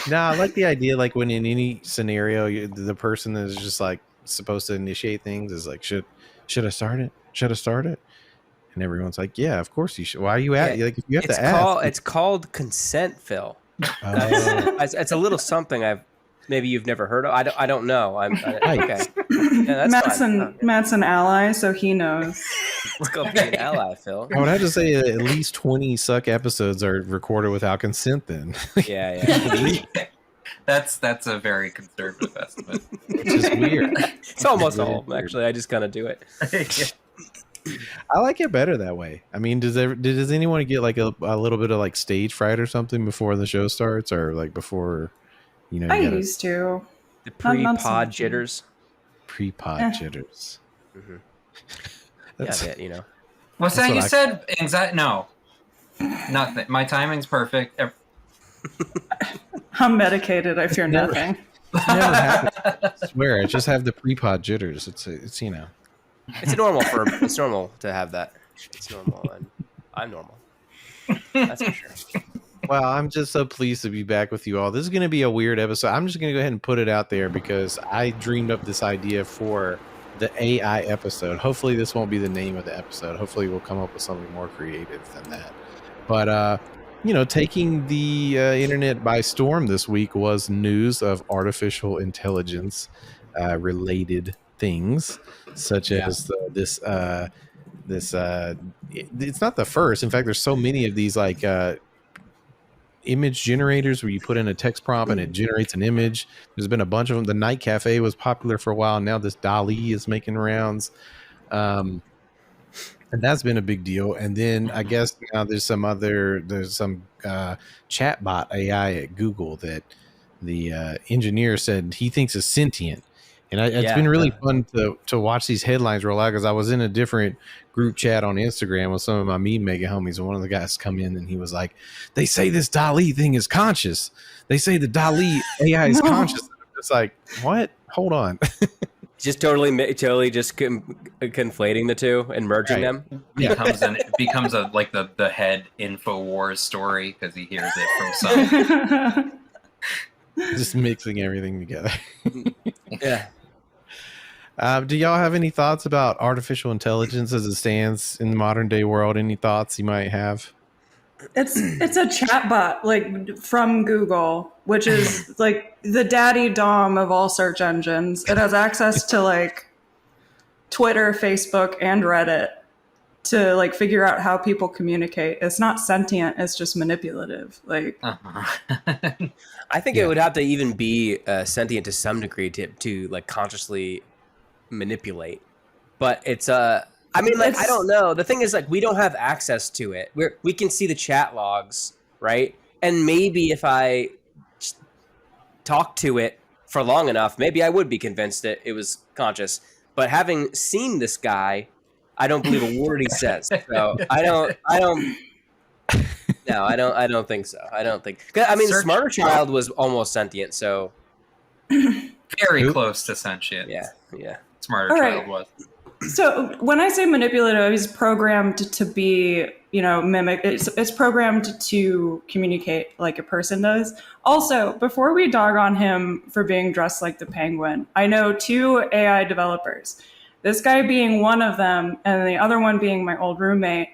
No, I like the idea. Like when in any scenario, the person that is just like supposed to initiate things is like, should I start it? Should I start it? And everyone's like, yeah, of course you should. Why are you at? Like, if you have to ask. It's called consent, Phil. It's a little something maybe you've never heard of. I don't know. Okay. Yeah, Matt's an ally, so he knows. Let's go be an ally, Phil. I would have to say that at least 20 Succ episodes are recorded without consent. Then, yeah. That's a very conservative estimate. Which is weird. It's almost all. Actually, I just kind of do it. I like it better that way. I mean, does anyone get like a little bit of like stage fright or something before the show starts, or like before, I used to. The pre-pod jitters. Pre-pod jitters. Mm-hmm. That's it. What's that you said? Anxiety? No, nothing. My timing's perfect. I'm medicated. I fear nothing. Never happened. I swear, I just have the pre-pod jitters. It's It's normal to have that. It's normal, and I'm normal. That's for sure. Well, I'm just so pleased to be back with you all. This is going to be a weird episode. I'm just going to go ahead and put it out there because I dreamed up this idea for the AI episode. Hopefully this won't be the name of the episode. Hopefully we'll come up with something more creative than that. But, taking the internet by storm this week was news of artificial intelligence related things, such as this it's not the first. In fact, there's so many of these like image generators where you put in a text prompt and it generates an image. There's been a bunch of them. The Night Cafe was popular for a while. Now this DALL-E is making rounds. And that's been a big deal. And then I guess now there's some chatbot AI at Google that the engineer said he thinks is sentient. And it's been really fun to watch these headlines roll out because I was in a different group chat on Instagram with some of my meme mega homies, and one of the guys come in and he was like, "They say this DALL-E thing is conscious. They say the DALL-E AI is conscious." It's like, what? Hold on. Just totally just conflating the two and merging them. It becomes like the head InfoWars story because he hears it from some. Just mixing everything together. Yeah. Do y'all have any thoughts about artificial intelligence as it stands in the modern day world? Any thoughts you might have? It's a chatbot like from Google, which is like the daddy dom of all search engines. It has access to like Twitter, Facebook, and Reddit to like figure out how people communicate. It's not sentient, it's just manipulative. Like I think it would have to even be sentient to some degree to like consciously manipulate. But it's I don't know. The thing is, like, we don't have access to it. We can see the chat logs, right? And maybe if I talk to it for long enough, maybe I would be convinced that it was conscious. But having seen this guy, I don't believe a word he says. So I don't think so. I don't think. I mean, Smarter Child was almost sentient, so very close to sentient. Yeah. Smarter Child was. So when I say manipulative, he's programmed to be, mimic. It's programmed to communicate like a person does. Also, before we dog on him for being dressed like the Penguin, I know 2 AI developers. This guy being one of them, and the other one being my old roommate.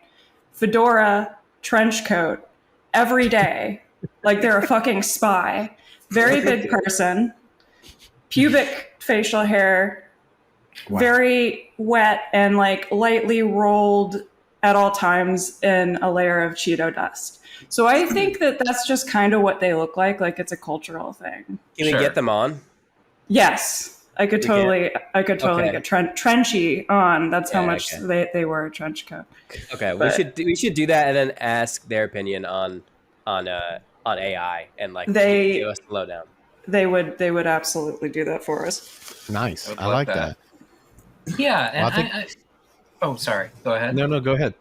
Fedora, trench coat, every day, like they're a fucking spy. Very big person, pubic facial hair. Wow. Very wet and like lightly rolled at all times in a layer of Cheeto dust. So I think that that's just kind of what they look like. Like it's a cultural thing. Can we get them on? Yes, I could totally get Trenchy on. That's how much they wear a trench coat. Okay, we should do that and then ask their opinion on AI and like give us the lowdown. They would absolutely do that for us. Nice, I like that. Yeah, and oh, sorry. Go ahead. No, go ahead.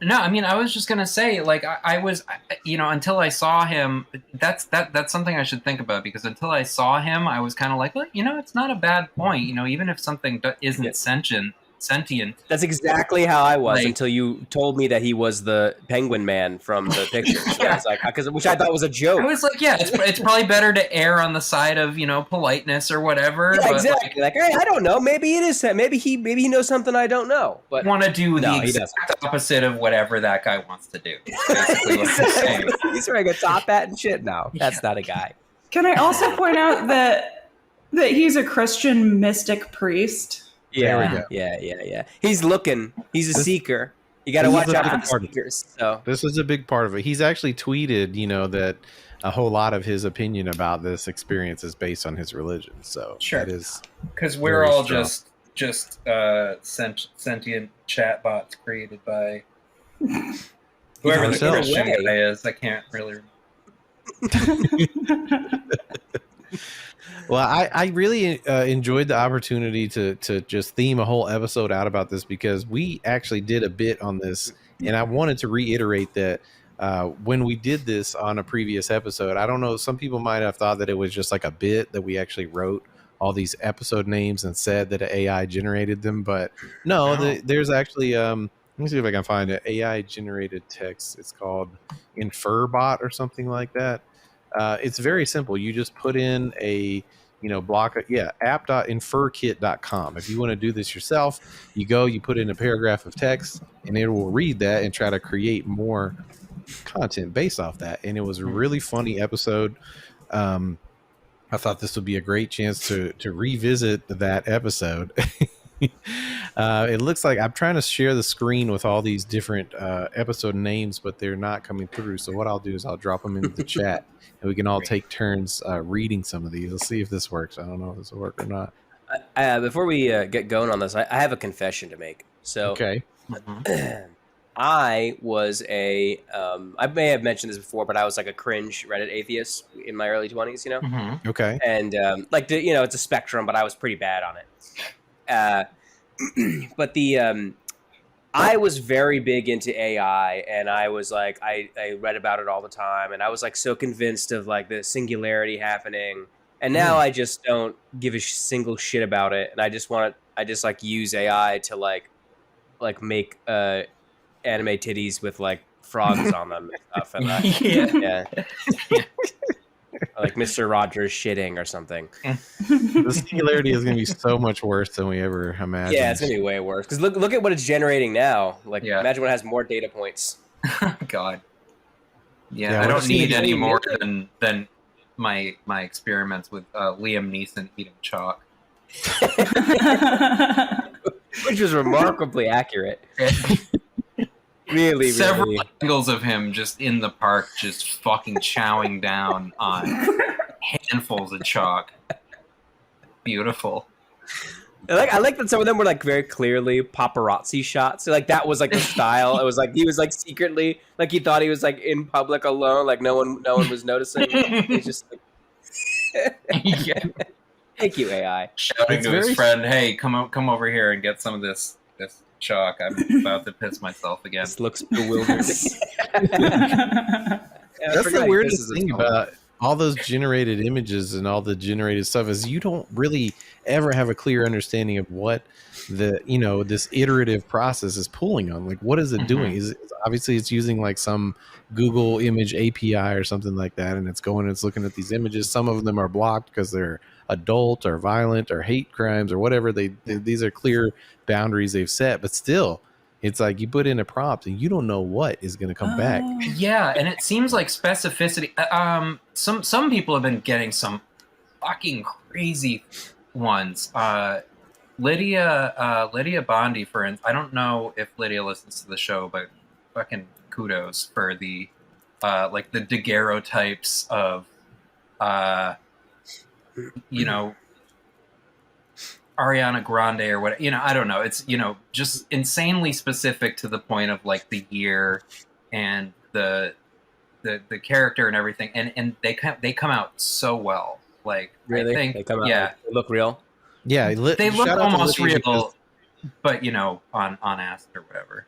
No, I mean, I was just gonna say, like, I was, until I saw him. That's something I should think about because until I saw him, I was kind of like, well, it's not a bad point. Even if something isn't sentient, sentient. That's exactly how I was Like- until you told me that he was the Penguin Man from the picture. So I was like, which I thought was a joke. I was like, yeah, it's probably better to err on the side of politeness or whatever. Yeah, but exactly. Like, hey, I don't know. Maybe it is. Maybe he knows something I don't know. But want to do No, the he exact opposite of whatever that guy wants to do. Basically, what I'm saying. he's wearing a top hat and shit. No, that's not a guy. Can I also point out that he's a Christian mystic priest? There we go. Yeah. He's looking. He's a seeker. You got to watch out for the seekers. So This is a big part of it. He's actually tweeted, that a whole lot of his opinion about this experience is based on his religion. So Sure. that is Because we're very all strong. just sentient chatbots created by whoever the Himself. Christian guy is. I can't really. Well, I really enjoyed the opportunity to just theme a whole episode out about this because we actually did a bit on this, and I wanted to reiterate that when we did this on a previous episode, I don't know, some people might have thought that it was just like a bit that we actually wrote all these episode names and said that AI generated them, but no, there's actually let me see if I can find it. AI generated text. It's called InferBot or something like that. It's very simple. You just put in a app.inferkit.com. If you want to do this yourself, you put in a paragraph of text and it will read that and try to create more content based off that. And it was a really funny episode. I thought this would be a great chance to revisit that episode. It looks like I'm trying to share the screen with all these different episode names, but they're not coming through. So what I'll do is I'll drop them into the chat and we can all take turns reading some of these. Let's see if this works. I don't know if this will work or not. before we get going on this, I have a confession to make. So Okay. I was I may have mentioned this before, but I was like a cringe Reddit atheist in my early 20s, Mm-hmm. Okay. and it's a spectrum, but I was pretty bad on it. But I was very big into AI, and I was like, I read about it all the time, and I was like so convinced of like the singularity happening. And now I just don't give a single shit about it, and I just like use AI to like make anime titties with like frogs on them and stuff, and yeah. Like Mr. Rogers shitting or something. The singularity is going to be so much worse than we ever imagined. Yeah, it's gonna be way worse. Because look at what it's generating now. Like, imagine when it has more data points. God. Yeah, Yeah, I we're don't just need gonna any be more than my experiments with Liam Neeson eating chalk. Which was remarkably accurate. Really, Several really. angles of him just in the park, just fucking chowing down on handfuls of chalk. Beautiful. I like that some of them were like very clearly paparazzi shots. So like that was like the style. It was like he was like secretly like he thought he was like in public alone, like no one was noticing. It's just like Yeah. thank you, AI. Shouting It's to his very- friend, "Hey, come over here and get some of this chalk. I'm about to piss myself again." This looks bewildering. That's the weirdest thing about all those generated images and all the generated stuff is you don't really ever have a clear understanding of what this iterative process is pulling on. Like, what is it doing? Obviously it's using like some Google image API or something like that, and it's looking at these images. Some of them are blocked because they're adult or violent or hate crimes or whatever. These are clear boundaries they've set, but still it's like you put in a prompt and you don't know what is going to come back. Yeah, and it seems like specificity. Some people have been getting some fucking crazy ones. Lydia Bondi, for instance. I don't know if Lydia listens to the show, but fucking kudos for the like the daguerreotypes of Ariana Grande or what, I don't know. It's, just insanely specific to the point of like the year and the character and everything. And they come out so well. Like, Really? I think, They come out, yeah, like, they look real. Yeah, they look shout out to almost Lydia real, but on acid or whatever.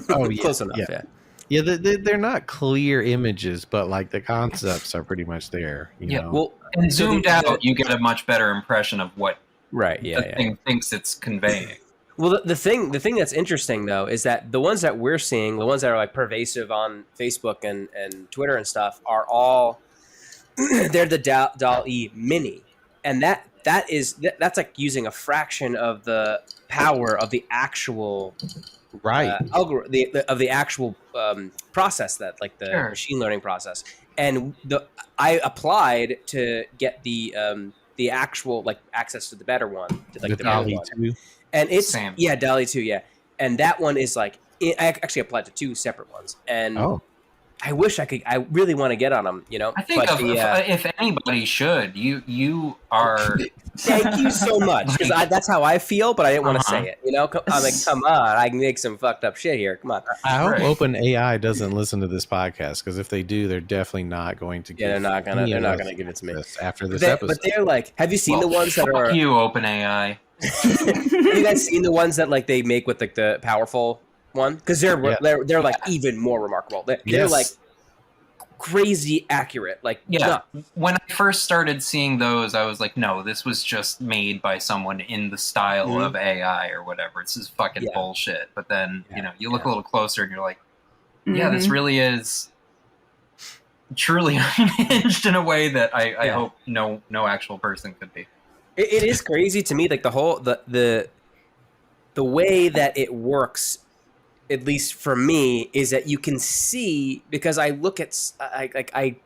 Oh, yeah, Close enough, yeah. Yeah, they're not clear images, but like the concepts are pretty much there. You know? Well, And so zoomed out, you get a much better impression of what right, the thing thinks it's conveying. Well, the thing that's interesting though is that the ones that we're seeing, the ones that are like pervasive on Facebook and Twitter and stuff, are all they're the DALL-E Mini, and that's like using a fraction of the power of the actual of the actual process, that like the machine learning process. And I applied to get the actual like access to the better one, to like the DALL-E 2. And it's DALL-E 2, yeah. And that one is like I actually applied to 2 separate ones, and I wish I could. I really want to get on them, you know. I think if anybody should, you are. Thank you so much, because that's how I feel, but I didn't want to say it. You know, I'm like, come on, I can make some fucked up shit here. Come on. I hope OpenAI doesn't listen to this podcast, because if they do, they're definitely not going to. They're not gonna give it to me after this episode. But they're like, have you seen the ones that are? You OpenAI. Have you guys seen the ones that like they make with like the powerful one? Because they're like even more remarkable. They're like crazy accurate. Like when I first started seeing those, I was like, no, this was just made by someone in the style of AI or whatever. This is fucking bullshit. But then you look a little closer and you're like, this really is truly unhinged in a way that I hope no actual person could be. It is crazy to me, like the whole the way that it works, at least for me, is that you can see, because I look at I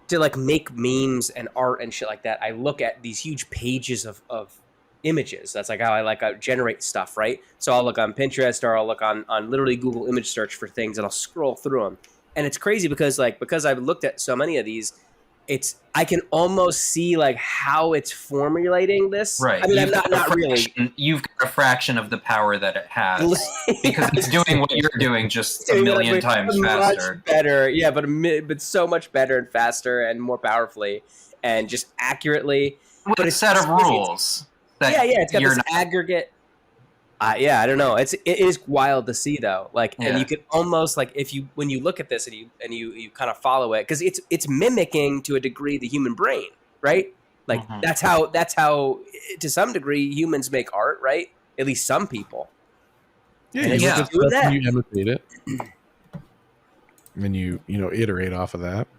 to like make memes and art and shit like that. I look at these huge pages of images. That's like how I generate stuff, right? So I'll look on Pinterest, or I'll look on literally Google image search for things, and I'll scroll through them. And it's crazy because I've looked at so many of these. I can almost see like how it's formulating this. Right. I mean, I'm not really. You've got a fraction of the power that it has because it's doing what you're doing, just a million times faster. Much better, yeah, but so much better and faster and more powerfully and just accurately. With a set of rules. It's got this aggregate. I don't know. It is wild to see though. Like, and you can almost like when you look at this and you kind of follow it, because it's mimicking to a degree the human brain, right? Like that's how to some degree humans make art, right? At least some people. Yeah, you imitate it, and you iterate off of that.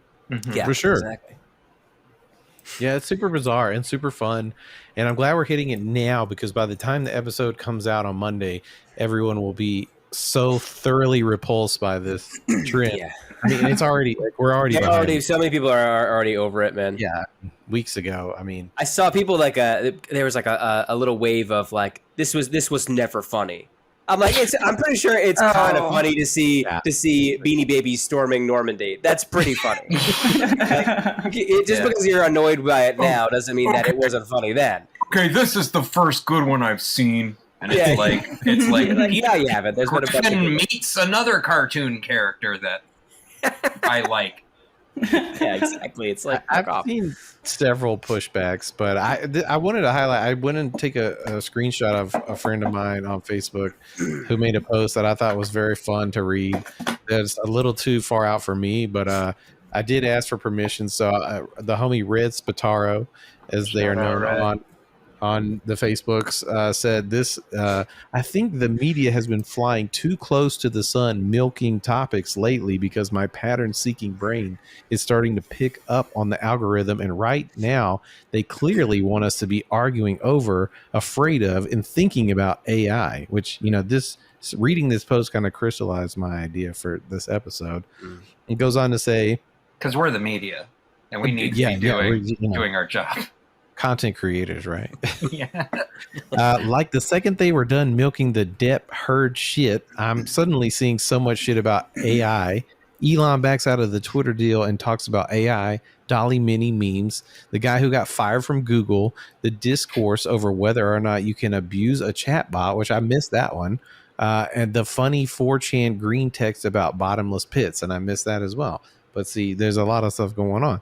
Yeah, for sure. Exactly. Yeah, it's super bizarre and super fun. And I'm glad we're hitting it now, because by the time the episode comes out on Monday, everyone will be so thoroughly repulsed by this trend. I mean, it's already we're already so many people are already over it, man. Yeah, weeks ago. I mean, I saw people like there was like a little wave of like this was never funny. I'm like, I'm pretty sure it's kind of funny to see Beanie Babies storming Normandy. That's pretty funny. Just because you're annoyed by it now doesn't mean that it wasn't funny then. Okay, this is the first good one I've seen, and it's like you haven't. There's been a bunch of meets another cartoon character that I like. Yeah, exactly. It's like I've seen several pushbacks, but I wanted to highlight. I went and take a screenshot of a friend of mine on Facebook who made a post that I thought was very fun to read. That's a little too far out for me, but I did ask for permission. So the homie Red Spataro, as they are known on the Facebooks, said this. I think the media has been flying too close to the sun, milking topics lately, because my pattern-seeking brain is starting to pick up on the algorithm, and right now they clearly want us to be arguing over, afraid of, and thinking about AI. Which reading this post kind of crystallized my idea for this episode. It goes on to say, because we're the media and we need to be doing our job. Content creators, right? Yeah. Like the second they were done milking the Depp herd shit, I'm suddenly seeing so much shit about AI. Elon backs out of the Twitter deal and talks about AI, DALL-E Mini memes, the guy who got fired from Google, the discourse over whether or not you can abuse a chatbot, which I missed that one, and the funny 4chan green text about bottomless pits, and I missed that as well. But see, there's a lot of stuff going on.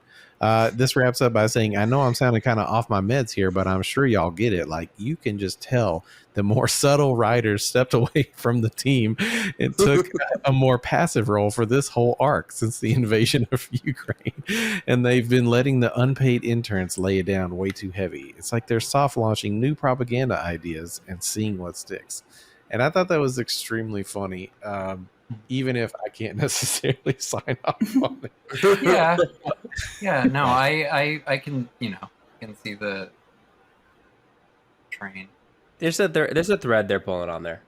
This wraps up by saying, I know I'm sounding kind of off my meds here, but I'm sure y'all get it. Like, you can just tell the more subtle writers stepped away from the team and took a more passive role for this whole arc since the invasion of Ukraine. And they've been letting the unpaid interns lay it down way too heavy. It's like they're soft launching new propaganda ideas and seeing what sticks. And I thought that was extremely funny. Even if I can't necessarily sign off on it. Yeah. No, I can, can see the train. There's a thread they're pulling on there.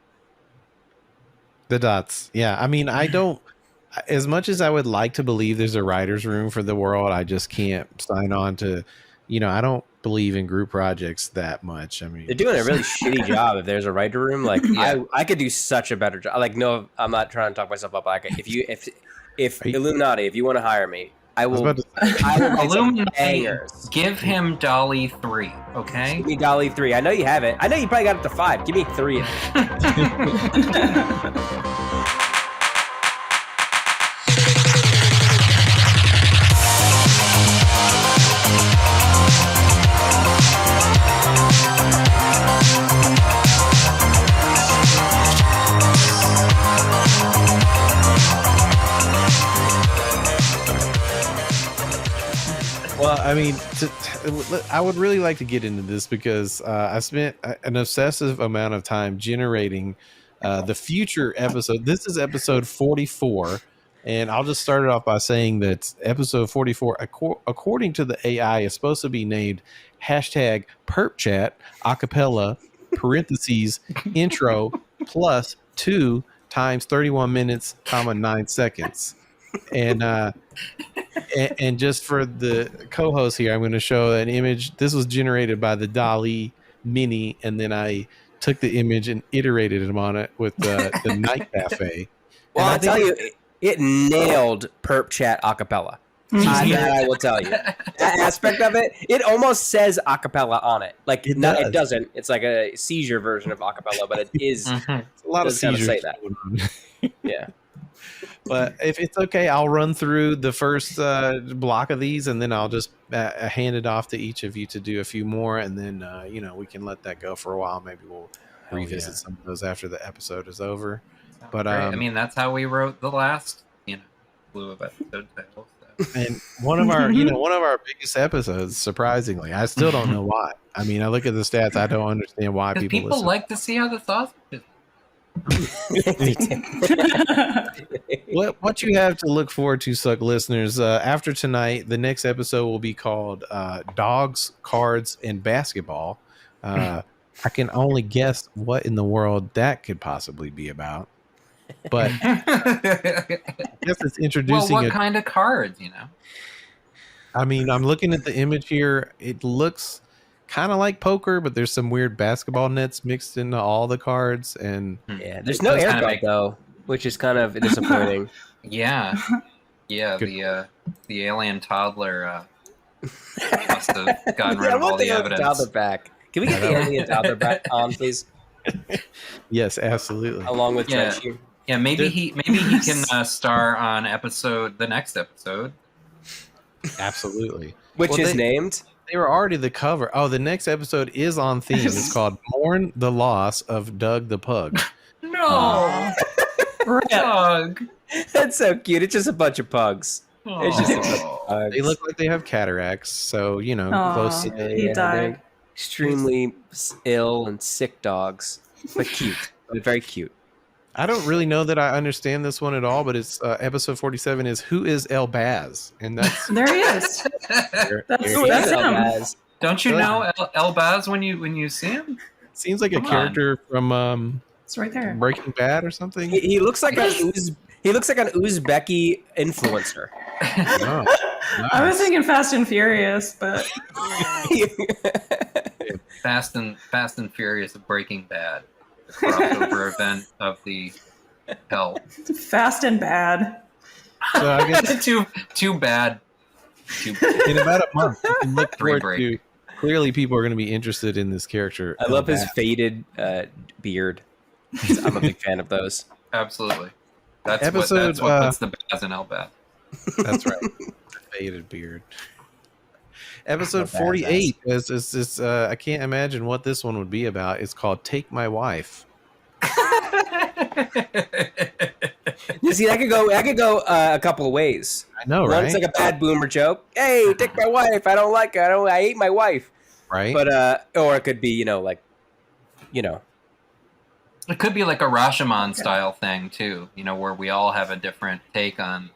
The dots. Yeah. I mean, I don't, as much as I would like to believe there's a writer's room for the world, I just can't sign on to, I don't believe in group projects that much. I mean, they're doing a really shitty job. If there's a writer room, like I could do such a better job. Like, no, I'm not trying to talk myself up. Like, if Illuminati, if you want to hire me, I will. Illuminati, give him Dolly 3, okay? Give me Dolly 3. I know you have it. I know you probably got up to 5. Give me 3 of it. Well, I mean, I would really like to get into this because I spent an obsessive amount of time generating the future episode. This is episode 44, and I'll just start it off by saying that episode 44, according to the AI, is supposed to be named #PerpChat Acapella parentheses intro plus 2 times 31 minutes, 9 seconds. And just for the co-host here, I'm going to show an image. This was generated by the DALL-E Mini, and then I took the image and iterated it on it with the Night Cafe. Well, I'll tell you, it nailed Perp Chat Acapella. I will tell you. That aspect of it, it almost says acapella on it. Like, it doesn't. It's like a seizure version of acapella, but it is. It's a lot of seizures. Say that. Yeah. But if it's okay, I'll run through the first block of these, and then I'll just hand it off to each of you to do a few more, and then we can let that go for a while. Maybe we'll revisit some of those after the episode is over. But I mean, that's how we wrote the last clue of episode title. So. And one of our biggest episodes, surprisingly, I still don't know why. I mean, I look at the stats, I don't understand why people listen. Like to see how the sausage is. What you have to look forward to, Succ listeners, after tonight, the next episode will be called Dogs, Cards, and Basketball. I can only guess what in the world that could possibly be about, but I guess it's introducing what kind of cards, I mean, I'm looking at the image here. It looks kind of like poker, but there's some weird basketball nets mixed into all the cards, and there's no airdrop though, which is kind of disappointing. The alien toddler must have gotten rid of all the evidence. Toddler back. Can we get the alien toddler back on, please? Yes, absolutely. Along with Trench. Yeah, maybe he can star on the next episode. Absolutely. Which is named. They were already the cover. Oh, the next episode is on theme. It's called "Mourn the Loss of Doug the Pug." No, Doug. That's so cute. It's just a bunch of pugs. It's just a bunch of pugs. They look like they have cataracts, so close. He died. Extremely ill and sick dogs, but cute. Very cute. I don't really know that I understand this one at all, but it's episode 47 is "Who is El Baz?" And that's there he is. That's him. Don't you know El Baz when you see him? Seems like a character from it's right there. Breaking Bad or something. He looks like an Uzbeki influencer. Oh, nice. I was thinking Fast and Furious, but Fast and Furious of Breaking Bad. The crossover event of the hell. Fast and Bad. So I guess too bad. In about a month, you can look forward to. Clearly, people are going to be interested in this character. I love his faded beard. I'm a big fan of those. Absolutely. That's what puts the Baz in El Baz. That's right. The faded beard. Episode 48 is I can't imagine what this one would be about. It's called Take My Wife. You see, I could go a couple of ways. I know, right? One's like a bad boomer joke. Hey, take my wife. I don't like her. I hate my wife. Right. But or it could be, It could be like a Rashomon style thing too, where we all have a different take on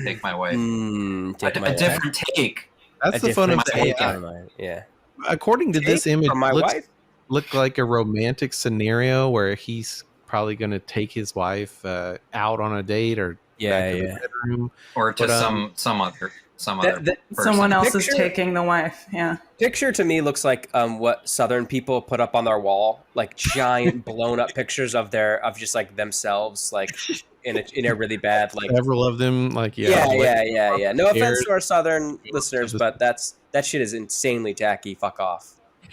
Take My Wife. A different take. That's the fun of the AI. Yeah. According to this image, my wife look like a romantic scenario where he's probably going to take his wife out on a date or back to the bedroom, or to some other person. Someone else is taking the wife. Yeah. Picture to me looks like what Southern people put up on their wall, like giant blown up pictures of just like themselves, like in a really bad, like several of them, like yeah. No offense to our Southern listeners, but that shit is insanely tacky. Fuck off.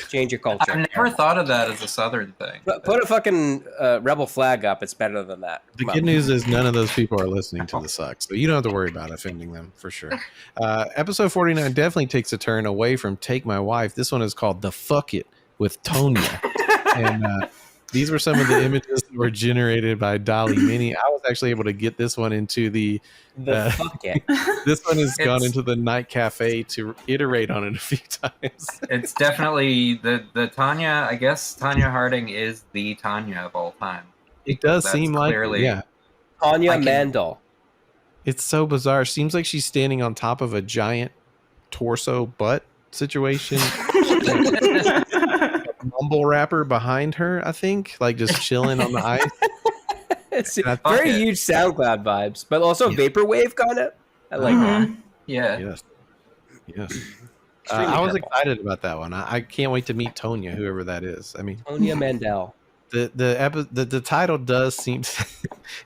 Change your culture. I've never thought of that as a Southern thing. Put a fucking rebel flag up. It's better than that. The good news is none of those people are listening to the Succ, so you don't have to worry about offending them for sure. Episode 49 definitely takes a turn away from Take My Wife. This one is called The Fuck It with Tonya. And these were some of the images that were generated by Dolly Mini. I was actually able to get this one into the fuck it. This one has gone into the night cafe to iterate on it a few times. It's definitely the Tanya. I guess Tanya Harding is the Tanya of all time. It does seem like clearly, yeah. Tanya Mandel. It's so bizarre. Seems like she's standing on top of a giant torso butt situation. Mumble rapper behind her, I think, like just chilling on the ice. It's very huge SoundCloud vibes, but also vaporwave kind of. I like that. Yeah. Yes. I was excited about that one. I can't wait to meet Tonya, whoever that is. I mean, Tonya Mandel. The title does seem to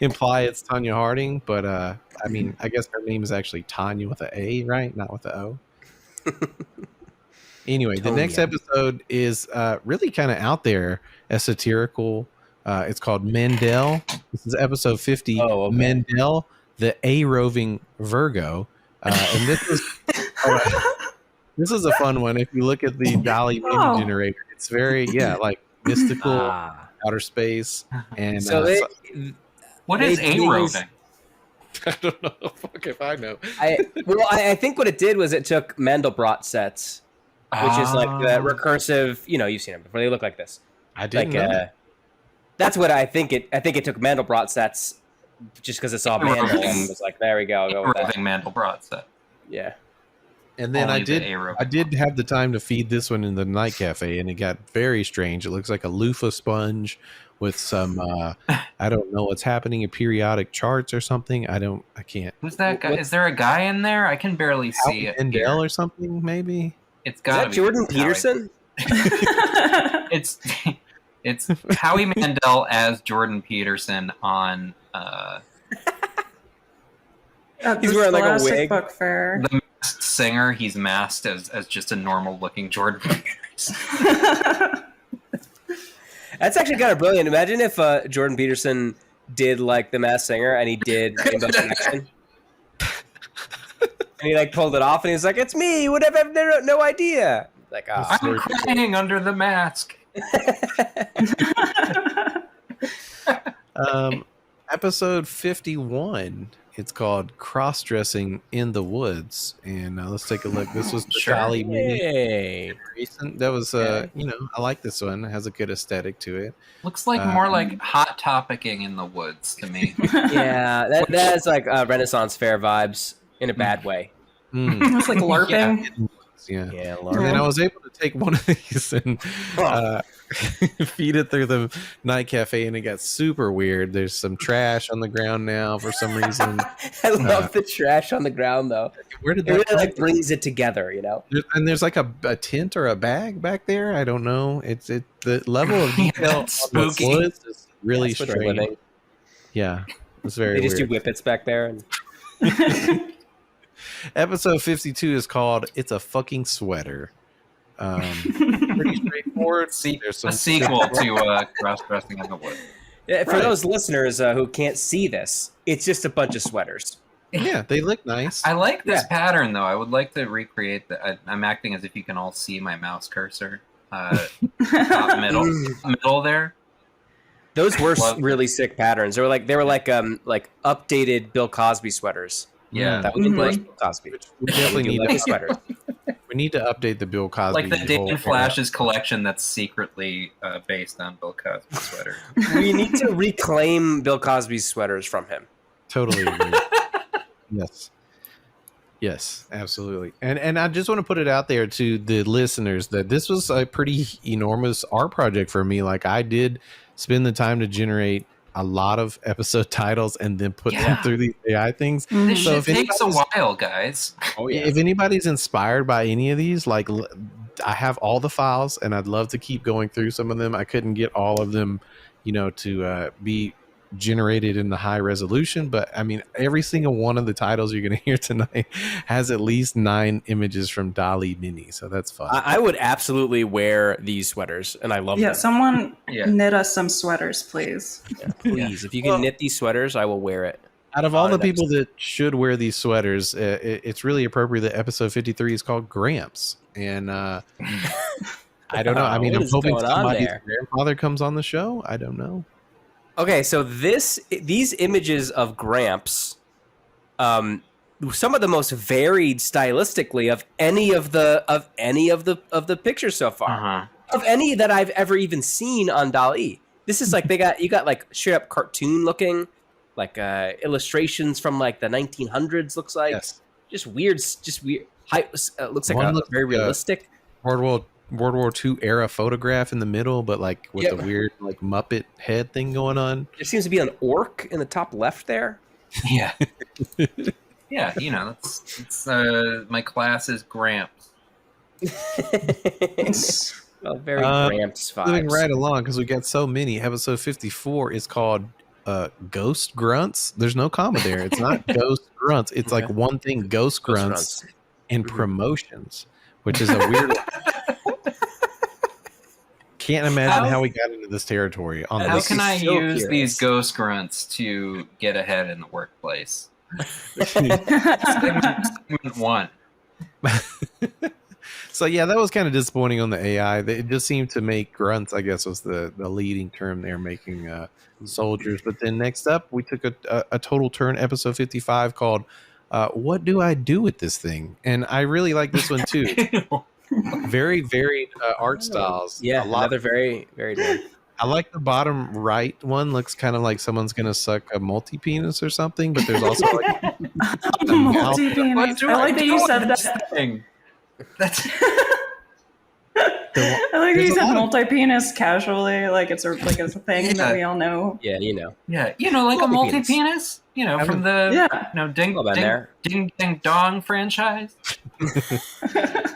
imply it's Tanya Harding, but I mean, I guess her name is actually Tanya with an A, right? Not with an O. Anyway, the next episode is really kind of out there, satirical. It's called Mendel. This is episode 50. Oh, okay. Mendel, the A-roving Virgo. And this is a fun one. If you look at the Dolly Mini generator, it's very, like mystical, outer space. And what is A-roving? I don't know. Fuck if I know. I think what it did was it took Mandelbrot sets, which is like the recursive. You've seen them before. They look like this. I didn't know. That's what I think. I think it took Mandelbrot sets just because it saw Mandel and was like, there we go. I'll go with that. Mandelbrot set. Yeah. And then I did have the time to feed this one in the night cafe, and it got very strange. It looks like a loofah sponge with some I don't know what's happening in periodic charts or something. I can't. Who's that guy? Is there a guy in there? I can barely see it. Mendel or something, maybe. It's got Jordan Peterson. It's Howie Mandel as Jordan Peterson on. He's wearing like a wig. Book fair. The Masked Singer. He's masked as just a normal looking Jordan Peterson. That's actually kind of brilliant. Imagine if Jordan Peterson did like the Masked Singer and he did Rainbow Connection. And he like pulled it off and he's like, "It's me. Would have no idea." Like, I'm crying under the mask. Episode 51. It's called Cross-Dressing in the Woods, and let's take a look. This was the Dolly Mini. That was I like this one. It has a good aesthetic to it. Looks like more like Hot Topicing in the woods to me. Yeah, that's like Renaissance Fair vibes in a bad way. It's like LARPing. Yeah. And then I was able to take one of these and feed it through the night cafe, and it got super weird. There's some trash on the ground now for some reason. I love the trash on the ground, though. Where did that really like brings it together, And there's like a tent or a bag back there. I don't know. The level of detail on the woods is really strange. Yeah, it's very. They just weird. do whippets back there. And... Episode 52 is called "It's a Fucking Sweater." Pretty straightforward. There's a sequel to Cross-Dressing in the Woods. Yeah, for those listeners who can't see this, it's just a bunch of sweaters. Yeah, they look nice. I like this pattern though. I would like to recreate the. I'm acting as if you can all see my mouse cursor. Top middle there. Those were really sick patterns. They were like updated Bill Cosby sweaters. Yeah, that would endorse Bill Cosby. We definitely need sweaters. We need to update the Bill Cosby. Like the Dan Flash's collection that's secretly based on Bill Cosby's sweater. We need to reclaim Bill Cosby's sweaters from him. Totally agree. Yes, absolutely. And I just want to put it out there to the listeners that this was a pretty enormous art project for me. Like, I did spend the time to generate a lot of episode titles and then put them through these AI things. This shit takes a while, guys. Oh yeah. If anybody's inspired by any of these, like, I have all the files and I'd love to keep going through some of them. I couldn't get all of them, to be generated in the high resolution, but I mean, every single one of the titles you're going to hear tonight has at least 9 images from DALL-E Mini, so that's fun. I would absolutely wear these sweaters, and I love them. Yeah, someone knit us some sweaters, please. Yeah, please, if you can knit these sweaters, I will wear it. Out of all the people that should wear these sweaters, it's really appropriate that episode 53 is called Gramps, and I don't know. I mean, I'm hoping somebody's grandfather comes on the show. I don't know. Okay, so these images of Gramps, some of the most varied stylistically of any of the pictures so far, of any that I've ever even seen on DALL-E. This is like you got like straight up cartoon looking, like illustrations from like the 1900s. Looks like just weird. Looks like very realistic. World War II era photograph in the middle, but like with the weird like Muppet head thing going on. There seems to be an orc in the top left there. Yeah. Yeah, it's my class is Gramps. Well, very Gramps vibes. Moving right along, because we got so many. Episode 54 is called Ghost Grunts. There's no comma there. It's not Ghost Grunts. It's like one thing, Ghost Grunts and promotions, which is a weird one. Can't imagine how we got into this territory. How can I use these ghost grunts to get ahead in the workplace? segment 1. So yeah, that was kind of disappointing on the AI. It just seemed to make grunts, I guess, was the leading term there, making soldiers. But then next up, we took a total turn, episode 55, called "What Do I Do with This Thing?" And I really like this one too. Very varied art styles. Yeah, another very varied one. I like the bottom right one. Looks kind of like someone's gonna suck a multi-penis or something, but there's also like a multi-penis. I like that you said that. That's I like that you said multi-penis casually, like it's a thing that we all know. Yeah, Yeah, like a multi-penis. From the Ding Ding Dong franchise.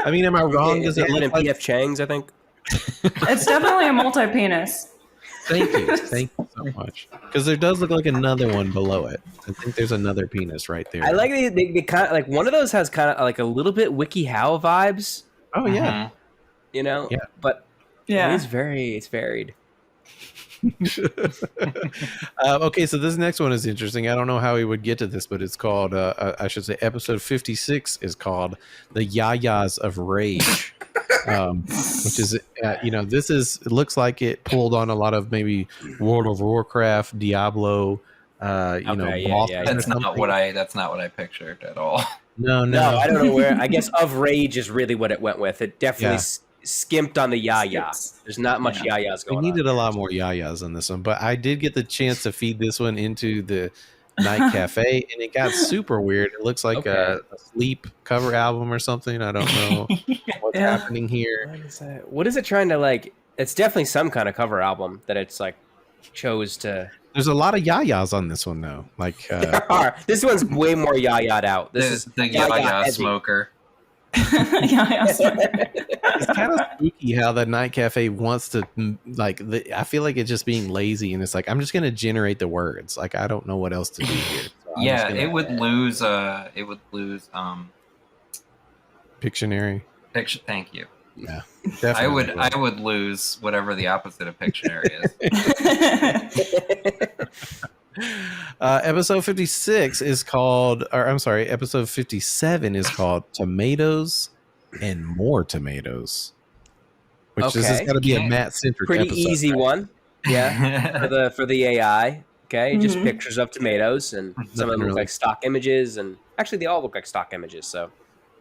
I mean, am I wrong? Does it look like P.F. Chang's? I think it's definitely a multi-penis. Thank you so much. Because there does look like another one below it. I think there's another penis right there. I like they kind of like one of those has kind of like a little bit WikiHow vibes. Oh yeah, but it's varied. Okay, so this next one is interesting. I don't know how we would get to this, but it's called I should say episode 56 is called The Yayas of Rage. Which is it looks like it pulled on a lot of maybe World of Warcraft, Diablo, boss. That's not what I pictured at all. No, I don't know where. I guess of Rage is really what it went with. It definitely skimped on the yaya. There's not much yayas going on. We needed a lot more yayas on this one, but I did get the chance to feed this one into the Night Cafe, and it got super weird. It looks like a Sleep cover album or something. I don't know what's happening here. What is it trying to like? It's definitely some kind of cover album that it's like chose to. There's a lot of yayas on this one though. Like there are. This one's way more yaya'd out. This is the yaya smoker. It's kind of spooky how the Night Cafe wants to I feel like it's just being lazy, and it's like I'm just gonna generate the words. Like I don't know what else to do here. So it would lose Pictionary. Thank you. Yeah, I would lose whatever the opposite of Pictionary is. Episode 56 is called, or I'm sorry, episode 57 is called Tomatoes and More Tomatoes. Which this has got to be a Matt-centric pretty episode, easy right? one. Yeah, for the AI. Okay, just pictures of tomatoes, and some of them look like stock images, and actually they all look like stock images. So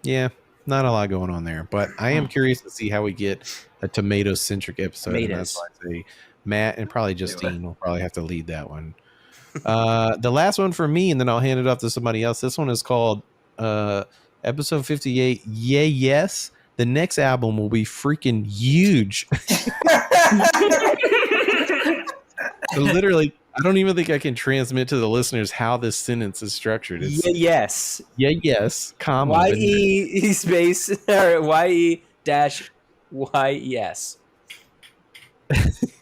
yeah, not a lot going on there, but I am curious to see how we get a tomato-centric episode. And that's why I say Matt and probably Justine will probably have to lead that one. The last one for me, and then I'll hand it off to somebody else. This one is called episode 58. Yeah, yes. The next album will be freaking huge. So literally, I don't even think I can transmit to the listeners how this sentence is structured. It's, yes. Yeah, yes, comma. Y-E space, or Y-E dash Y, yes.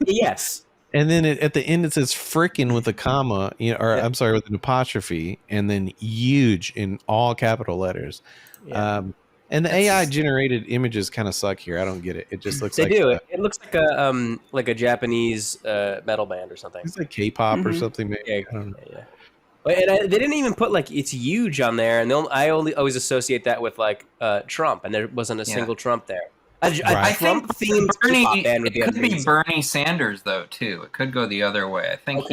Yes. And then at the end, it says frickin' with a comma, or I'm sorry, with an apostrophe, and then huge in all capital letters. Yeah. And the AI generated images kind of suck here. I don't get it. It just looks like it looks like a Japanese metal band or something. It's like K-pop or something. Maybe. Yeah. I don't know. And they didn't even put like it's huge on there, and I always associate that with like Trump, and there wasn't a single Trump there. I think it could be Bernie Sanders though too. It could go the other way. I think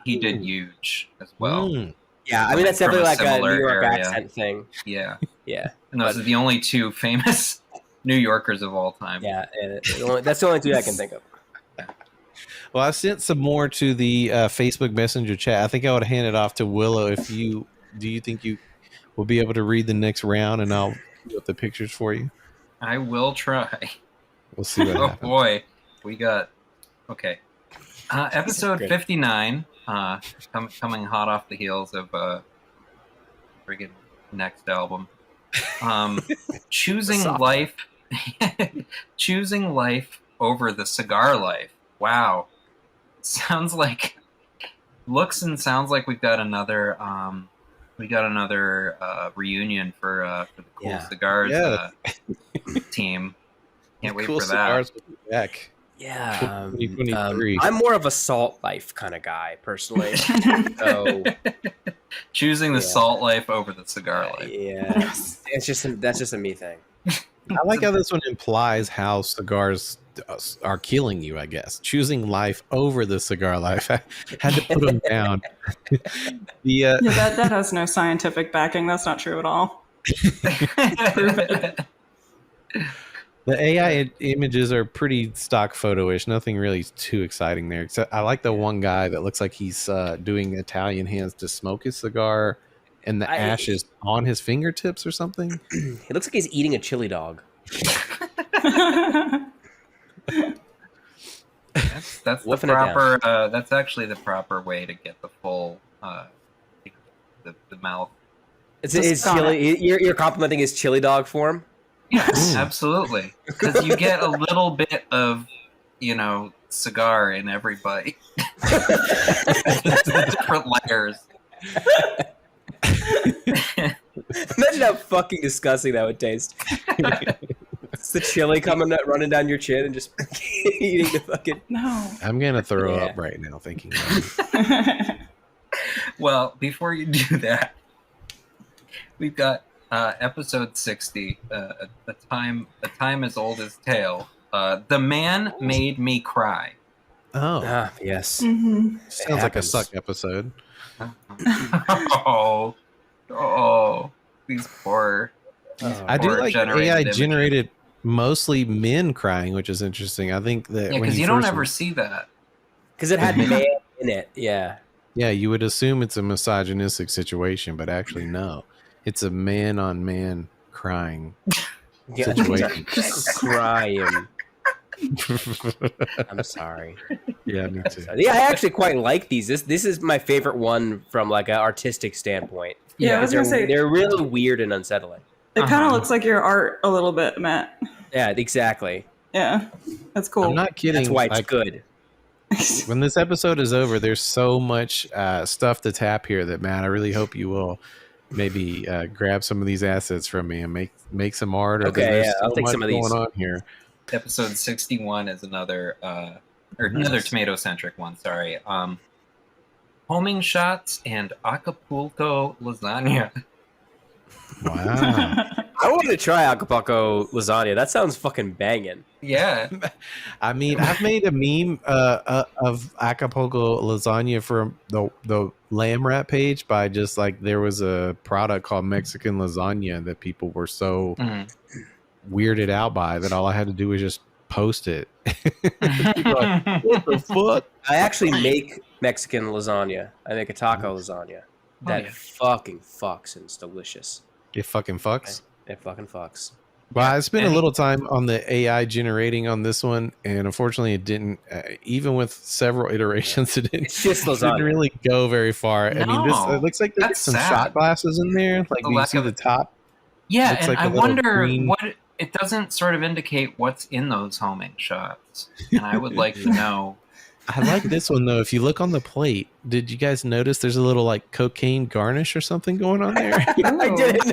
he did huge as well. Yeah, I mean that's definitely like a New York accent thing. Yeah. Yeah. And those are the only two famous New Yorkers of all time. Yeah, and that's the only two I can think of. Well, I sent some more to the Facebook Messenger chat. I think I would hand it off to Willow. Do you think you will be able to read the next round, and I'll put the pictures for you? I will try. We'll see what happens. Oh boy, we got episode 59. Coming hot off the heels of friggin' next album. Choosing life over the cigar life. Wow. Looks and sounds like we've got another reunion for the Cool Cigars team. Can't wait for that. Cigars will be back. Yeah, I'm more of a salt life kind of guy personally. So choosing the salt life over the cigar life. Yeah, that's just a me thing. I like how this one implies how cigars are killing you. I guess choosing life over the cigar life. I had to put them down. That has no scientific backing. That's not true at all. Prove it. The AI images are pretty stock photo-ish. Nothing really too exciting there. Except I like the one guy that looks like he's doing Italian hands to smoke his cigar, and the ash is on his fingertips or something. He looks like he's eating a chili dog. That's the proper. That's actually the proper way to get the full the mouth. Is chili? You're complimenting his chili dog form. Yes, absolutely. Because you get a little bit of, cigar in every bite. Different layers. Imagine how fucking disgusting that would taste. It's the chili running down your chin and just eating the fucking... No. I'm going to throw up right now thinking about it. Well, before you do that, we've got... episode 60, a time as old as tale. The man made me cry. Oh, yes. Mm-hmm. Sounds like a Succ episode. These poor. I do like AI generated mostly men crying, which is interesting. I think that because you don't ever see that because it had man in it. Yeah, you would assume it's a misogynistic situation, but actually no. It's a man-on-man crying situation. Crying. I'm sorry. Yeah, me too. Yeah, I actually quite like these. This is my favorite one from like an artistic standpoint. Yeah, I was gonna say they're really weird and unsettling. It kind of looks like your art a little bit, Matt. Yeah, exactly. Yeah, that's cool. I'm not kidding. That's why it's good. When this episode is over, there's so much stuff to tap here that, Matt, I really hope you will maybe grab some of these assets from me and make some art. I'll take some of these. Going on here. Episode 61 is another tomato centric one. Sorry. homing shots and Acapulco lasagna. Wow. I wanted to try Acapulco lasagna. That sounds fucking banging. Yeah. I mean, I've made a meme of Acapulco lasagna from the lamb wrap page by just like there was a product called Mexican lasagna that people were so weirded out by that all I had to do was just post it. People are like, what the fuck? I actually make Mexican lasagna. I make a taco lasagna. That fucking fucks and it's delicious. It fucking fucks. It fucking fucks. Well, I spent a little time on the AI generating on this one, and unfortunately, it didn't. Even with several iterations, it didn't, It's just it lasagna. didn't really go very far. I mean, this it looks like there's That's some sad. shot glasses in there. Like The you lack see of- the top. Yeah, Looks and like a I little wonder green- what it doesn't sort of indicate what's in those homing shots, and I would like to know. I like this one though. If you look on the plate, did you guys notice there's a little like cocaine garnish or something going on there? I didn't notice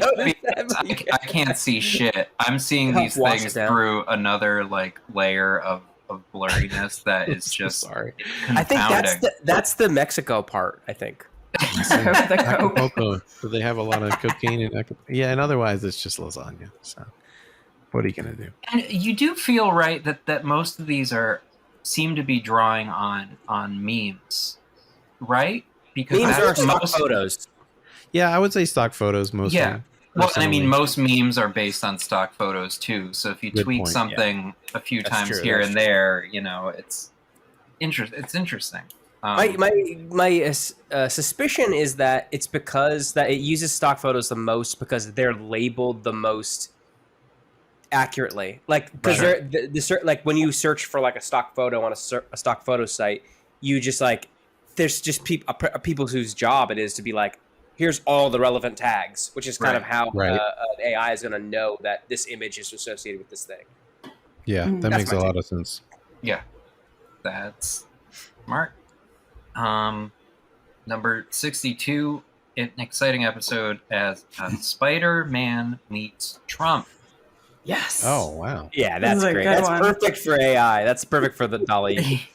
that. I can't see shit. I'm seeing these Wash things it down. through another like layer of blurriness that is just Sorry. I think confounding. that's the Mexico part. I think. The coke. Acapulco. So they have a lot of cocaine in Acapulco. Yeah, and otherwise it's just lasagna. So what are you gonna do? And you do feel right that most of these seem to be drawing on memes, right? Because Memes are that's stock most photos. Yeah, I would say stock photos mostly. Yeah. Well, and I mean, personally. most memes are based on stock photos too. So if you Good tweak point, something a few That's times true, here that's and there, you know, it's interesting. My suspicion is that it's because that it uses stock photos the most because they're labeled the most accurately. Like because Sure. they're like when you search for like a stock photo on a stock photo site, you just like there's just people whose job it is to be like, here's all the relevant tags, which is kind of how Right. AI is going to know that this image is associated with this thing. Yeah, that That's makes a my lot of sense. Yeah, that's smart. Number 62, an exciting episode as Spider-Man meets Trump. Yes. Oh wow. Yeah, This that's is a great. good That's one. perfect for AI. That's perfect for the Dolly.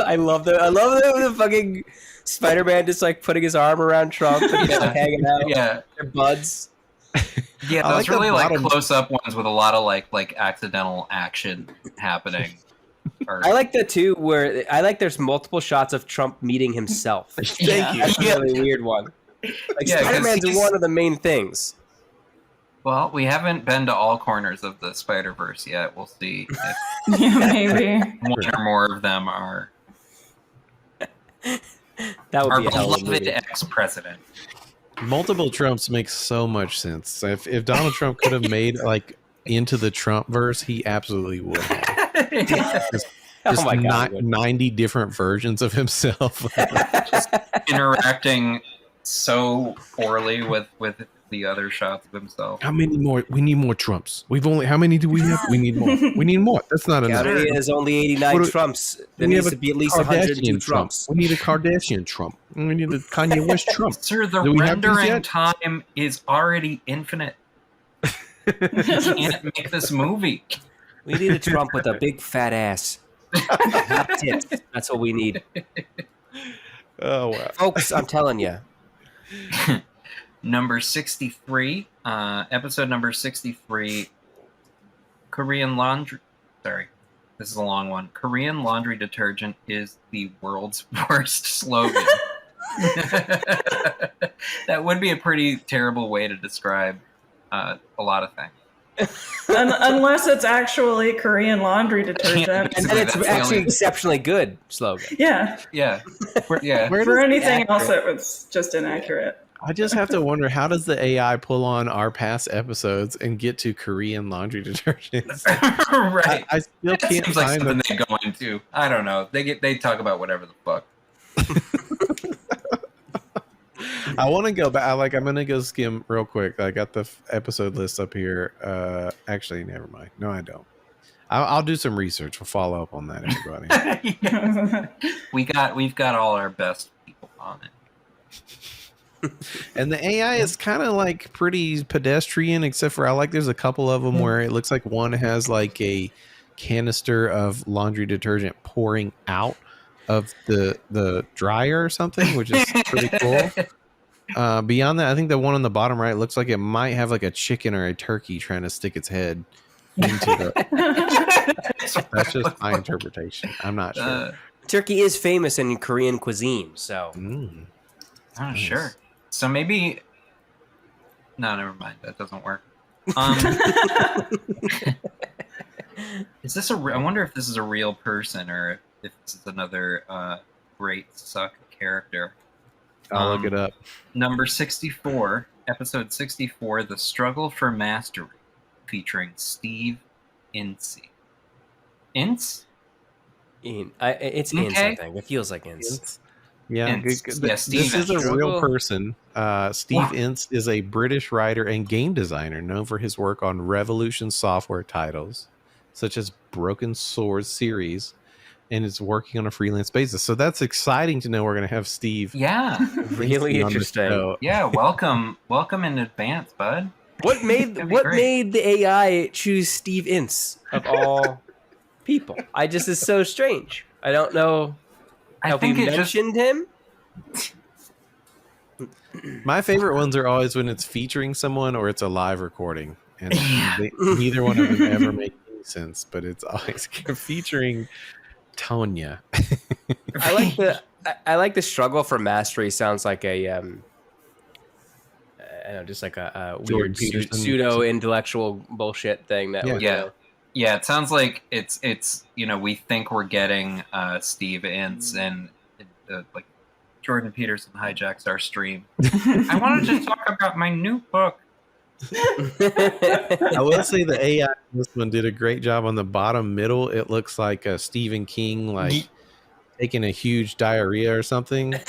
I love the fucking Spider-Man just like putting his arm around Trump and just, like, hanging out. Yeah, They're buds. yeah, I those like the really like bottom- close-up ones with a lot of like accidental action happening. Or, I like the two where there's multiple shots of Trump meeting himself. Yeah. That's a really weird one. Like Yeah, 'cause Spider-Man's he's- one of the main things. well, we haven't been to all corners of the Spider-Verse yet. We'll see if Yeah, maybe. one or more of them are That would our be a hell of a beloved movie. ex-president. Multiple Trumps makes so much sense. If Donald Trump could have made like into the Trump verse, he absolutely would have. Oh my god. 90 different versions of himself. Interacting so poorly with the other shots of himself. How many more? We need more Trumps. How many do we have? We need more. We need more. That's not enough. County is only 89 What- Trumps. There We needs have to a be at least 102 Kardashian Trumps. We need a Kardashian Trump. We need a Kanye West Trump. Sir, the Do we have these rendering yet? time is already infinite. You can't make this movie. We need a Trump with a big fat ass. Hot tits. That's what we need. Oh wow. Folks, I'm telling you. Number 63, episode number 63, Korean laundry. Sorry, this is a long one. Korean laundry detergent is the world's worst slogan. That would be a pretty terrible way to describe a lot of things. Unless it's actually Korean laundry detergent. And then it's That's the actually only- exceptionally good slogan. Yeah. Yeah, yeah. Where For does- anything accurate. else, it was just inaccurate. I just have to wonder, how does the AI pull on our past episodes and get to Korean laundry detergents? Right. I still That can't seems like find something them. they go into. I don't know. They talk about whatever the fuck. I want to go back. I'm going to go skim real quick. I got the episode list up here. Actually, never mind. No, I don't. I'll do some research. We'll follow up on that, everybody. We've got all our best people on it. And the AI is kind of like pretty pedestrian, except for there's a couple of them where it looks like one has like a canister of laundry detergent pouring out of the dryer or something, which is pretty cool. Beyond that, I think the one on the bottom right looks like it might have like a chicken or a turkey trying to stick its head into the. That's just my interpretation. I'm not sure. Turkey is famous in Korean cuisine, so. Oh, sure. So maybe. No, never mind. That doesn't work. Is this I wonder if this is a real person or if this is another great Succ character. I'll look it up. Number 64, episode 64, The Struggle for Mastery, featuring Steve Ince. Ince? It's Okay. Ince, I think. It feels like Ince. Yeah, Ince. Yeah, Steve this is a Ince. real person. Steve Wow. Ince is a British writer and game designer known for his work on Revolution software titles, such as Broken Swords series, and is working on a freelance basis. So that's exciting to know we're going to have Steve. Yeah. Really on the interesting. show. Yeah, welcome in advance, bud. What made That'd be what great. made the AI choose Steve Ince of all people? It's so strange. I don't know. I Have think we it just mentioned him? My favorite ones are always when it's featuring someone or it's a live recording, and Yeah. neither one of them ever make any sense. But it's always featuring Tonya. I like the struggle for mastery. Sounds like a I don't know, just like a Jordan weird Peterson. pseudo intellectual bullshit thing that Yeah. would Yeah. Yeah, it sounds like it's we think we're getting Steve Ince and like Jordan Peterson hijacks our stream. I wanted to talk about my new book. I will say the AI in this one did a great job on the bottom middle. It looks like a Stephen King, like taking a huge diarrhea or something. And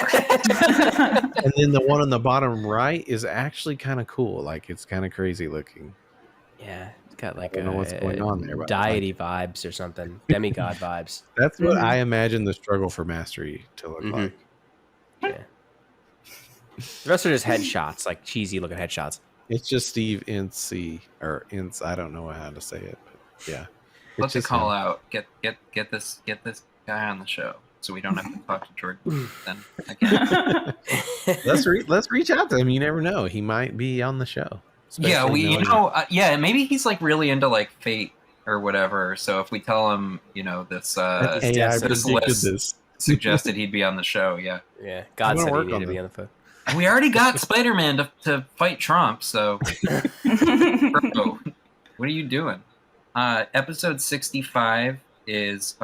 then the one on the bottom right is actually kind of cool. Like it's kind of crazy looking. Yeah, it's got like I don't know what's going on there, but deity vibes or something, demigod vibes. That's what I imagine the struggle for mastery to look like. Yeah. The rest are just headshots, like cheesy looking headshots. It's just Steve Ince or Ince. I don't know how to say it, but yeah. Let's just call him. out. Get this guy on the show so we don't have to talk to Jordan then again. Let's reach out to him. You never know. He might be on the show. Yeah, Especially knowing- maybe he's like really into like fate or whatever. So if we tell him, this AI this predicted list this. suggested he'd be on the show. Yeah, Yeah, God I'm said gonna he work needed on to be that. on the phone. we already got Spider-Man to fight Trump. So, bro, what are you doing? Episode 65 is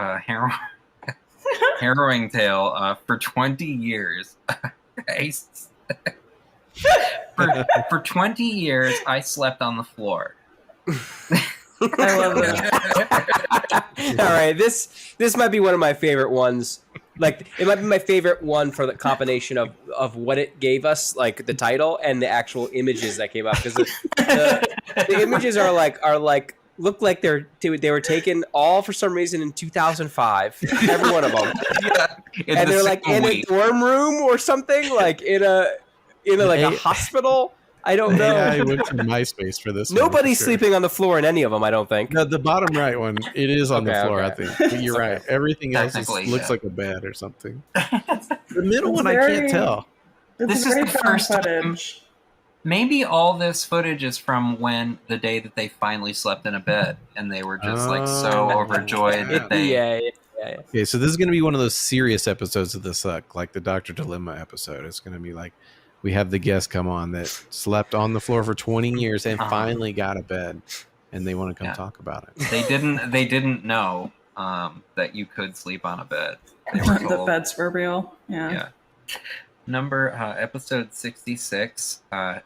harrowing tale. For 20 years, for 20 years, I slept on the floor. I love it. All right, this might be one of my favorite ones. Like, it might be my favorite one for the combination of what it gave us, like the title and the actual images that came up. Because the images are like look like they were taken all for some reason in 2005. Every one of them, Yeah, and they're like in a dorm room or something, like in a hospital. I don't know. AI went to MySpace for this. one, Nobody's for sure. sleeping on the floor in any of them. I don't think. No, the bottom right one, it is on the Okay, floor, okay. I think. But you're right. Everything else Technically, looks yeah. like a bed or something. The middle It's one, I very- can't tell. It's This is very the fun first time- footage. Maybe all this footage is from the day that they finally slept in a bed and they were just like so Oh, overjoyed that they. Yeah. Okay, so this is going to be one of those serious episodes of the Suck, like the Dr. Dilemma episode. It's going to be like we have the guest come on that slept on the floor for 20 years and finally got a bed, and they want to come Yeah. talk about it. They didn't know that you could sleep on a bed. They were The told. beds were real. Yeah. Yeah. Episode 66.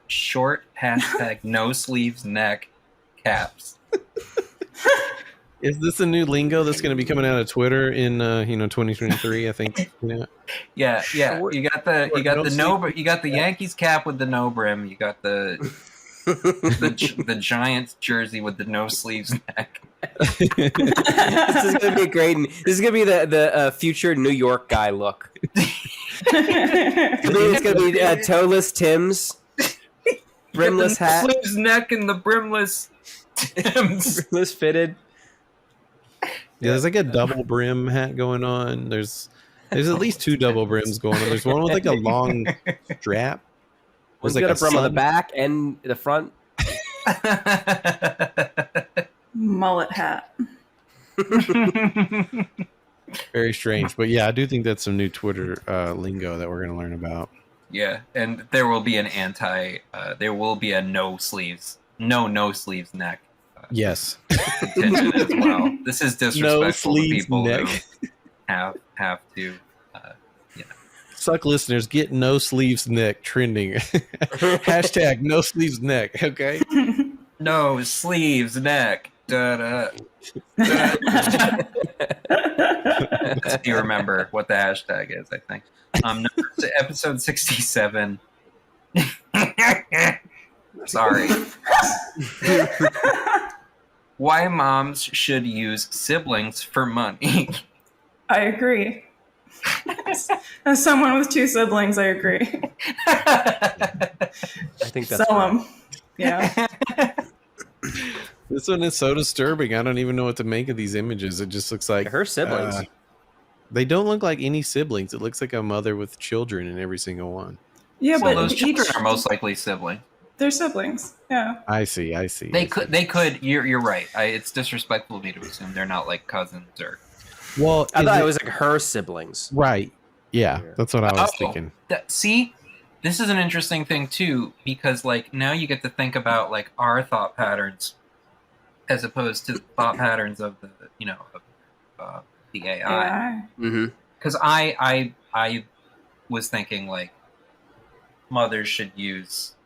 Short # no sleeves neck caps. Is this a new lingo that's going to be coming out of Twitter in 2023? I think. Yeah. Short- You got the Yankees cap with the no brim. You got the Giants jersey with the no sleeves neck. This is gonna be great. This is gonna be the future New York guy look. It's gonna be toeless Tims, brimless the hat, sleeves neck and the brimless Tims. brimless fitted. Yeah, there's like a double brim hat going on. There's There's at least 2 double brims going on. There's one with like a long strap. Was There's like like a brim on the back and the front. Mullet hat. Very strange, but yeah, I do think that's some new Twitter lingo that we're going to learn about. Yeah, and there will be there will be a no sleeves neck. Yes. Contingent as well. This is disrespectful to people neck. who have to. Suck listeners, get no sleeves neck trending. Hashtag no sleeves neck. Okay. No sleeves neck. Da, da. You remember what the hashtag is? I think. Episode 67. Sorry. Why moms should use siblings for money. I agree. As someone with 2 siblings, I agree. I think that's Sell right. them. Yeah. This one is so disturbing. I don't even know what to make of these images. It just looks like Her siblings. They don't look like any siblings. It looks like a mother with children in every single one. Yeah, Well, but those children are most likely siblings. they're siblings. Yeah. I see. They could. You're right. It's disrespectful to me to assume they're not like cousins or. Well, I thought it was like her siblings. right. Yeah, that's what I was Oh. thinking. See, this is an interesting thing too, because like now you get to think about like our thought patterns, as opposed to the thought patterns of the the AI. Yeah. Mm-hmm. Because I was thinking like mothers should use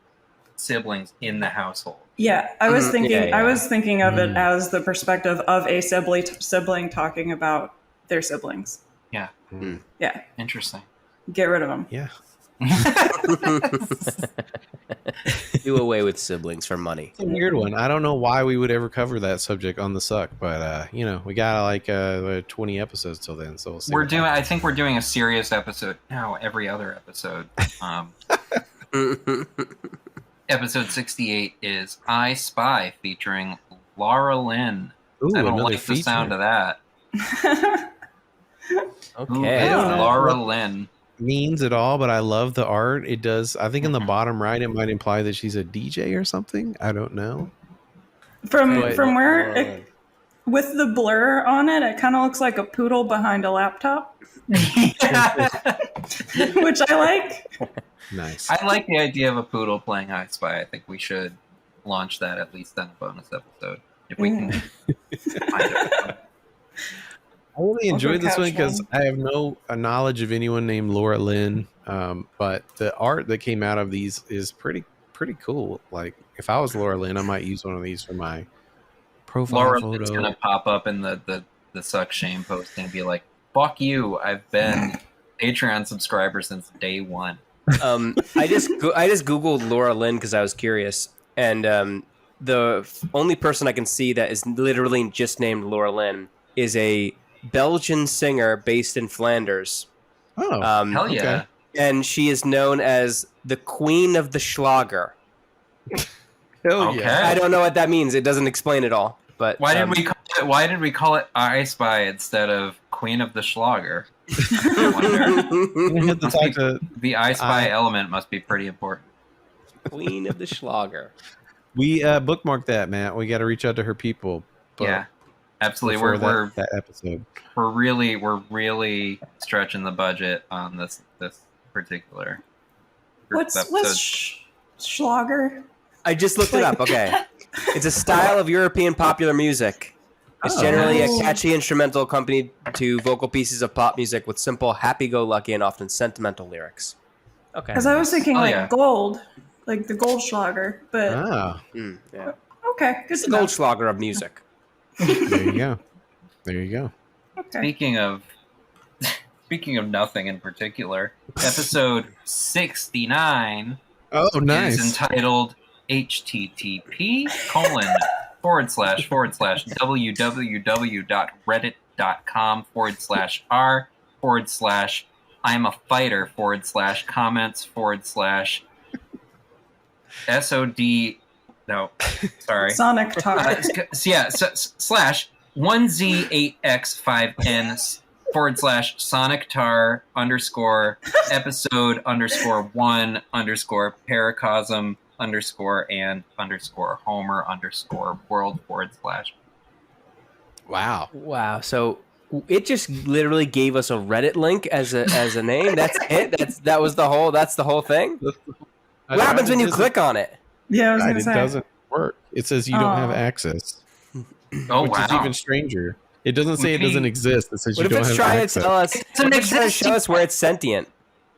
siblings in the household. Yeah, I was Mhm. thinking. Yeah. I was thinking of it Mm. as the perspective of a sibling talking about their siblings. Yeah, Yeah, interesting. get rid of them. Yeah. Do away with siblings for money. It's a weird one. I don't know why we would ever cover that subject on the Succ, but we got like 20 episodes till then, so we'll see. I think we're doing a serious episode now. Every other episode. Episode 68 is I Spy featuring Laura Lynn. Ooh, I don't another like the feature. sound of that. Who Okay. is Oh. Laura Lynn? Means at all, but I love the art. It does. I think in the bottom right, it might imply that she's a DJ or something. I don't know. From Wait, where with the blur on it, it kind of looks like a poodle behind a laptop, which I like. Nice. I like the idea of a poodle playing I Spy. I think we should launch that at least on a bonus episode if we can find it. I really enjoyed this couch one because one. I have no knowledge of anyone named Laura Lynn, but the art that came out of these is pretty cool. Like if I was Laura Lynn, I might use one of these for my profile Laura photo. Lynn's gonna pop up in the Succ Shame posting and be like, "Fuck you! I've been Patreon subscriber since day one." I just googled Laura Lynn because I was curious, and the only person I can see that is literally just named Laura Lynn is a Belgian singer based in Flanders. Oh, Hell yeah! Okay. And she is known as the Queen of the Schlager. Hell Okay. yeah. I don't know what that means. It doesn't explain it all. But Why did we call it I Spy instead of Queen of the Schlager? I wonder. You have to talk to, The I Spy element must be pretty important. Queen of the Schlager? we bookmarked that, Matt. We got to reach out to her people. But Yeah, absolutely. before that episode. We're really stretching the budget on this particular What's episode. Schlager? I just looked it up. Okay, it's a style of European popular music. It's generally a catchy instrumental accompanied to vocal pieces of pop music with simple, happy-go-lucky, and often sentimental lyrics. Okay. Because I was thinking yeah. gold, like the Goldschlager, but Ah, Yeah. okay, good It's to the know. Goldschlager of music. there you go. There you go. Okay. Speaking of nothing in particular, episode 69 Oh, is nice. entitled http://www.reddit.com/r/I'm a fighter /comments/SOD. No, sorry. Sonic Talk. /1Z8X5N Sonic Tar _ episode _1 _ paracosm _ Homer _ world / Wow. So it just literally gave us a Reddit link as a name. That's it. That's the whole thing. What happens when you click on it? Yeah, I was gonna It say. doesn't work. It says you don't have access. Oh, which wow. is even stranger. It doesn't say it doesn't exist. It says What you if don't it's have trying access. to tell us? What if it's trying to show us where it's sentient?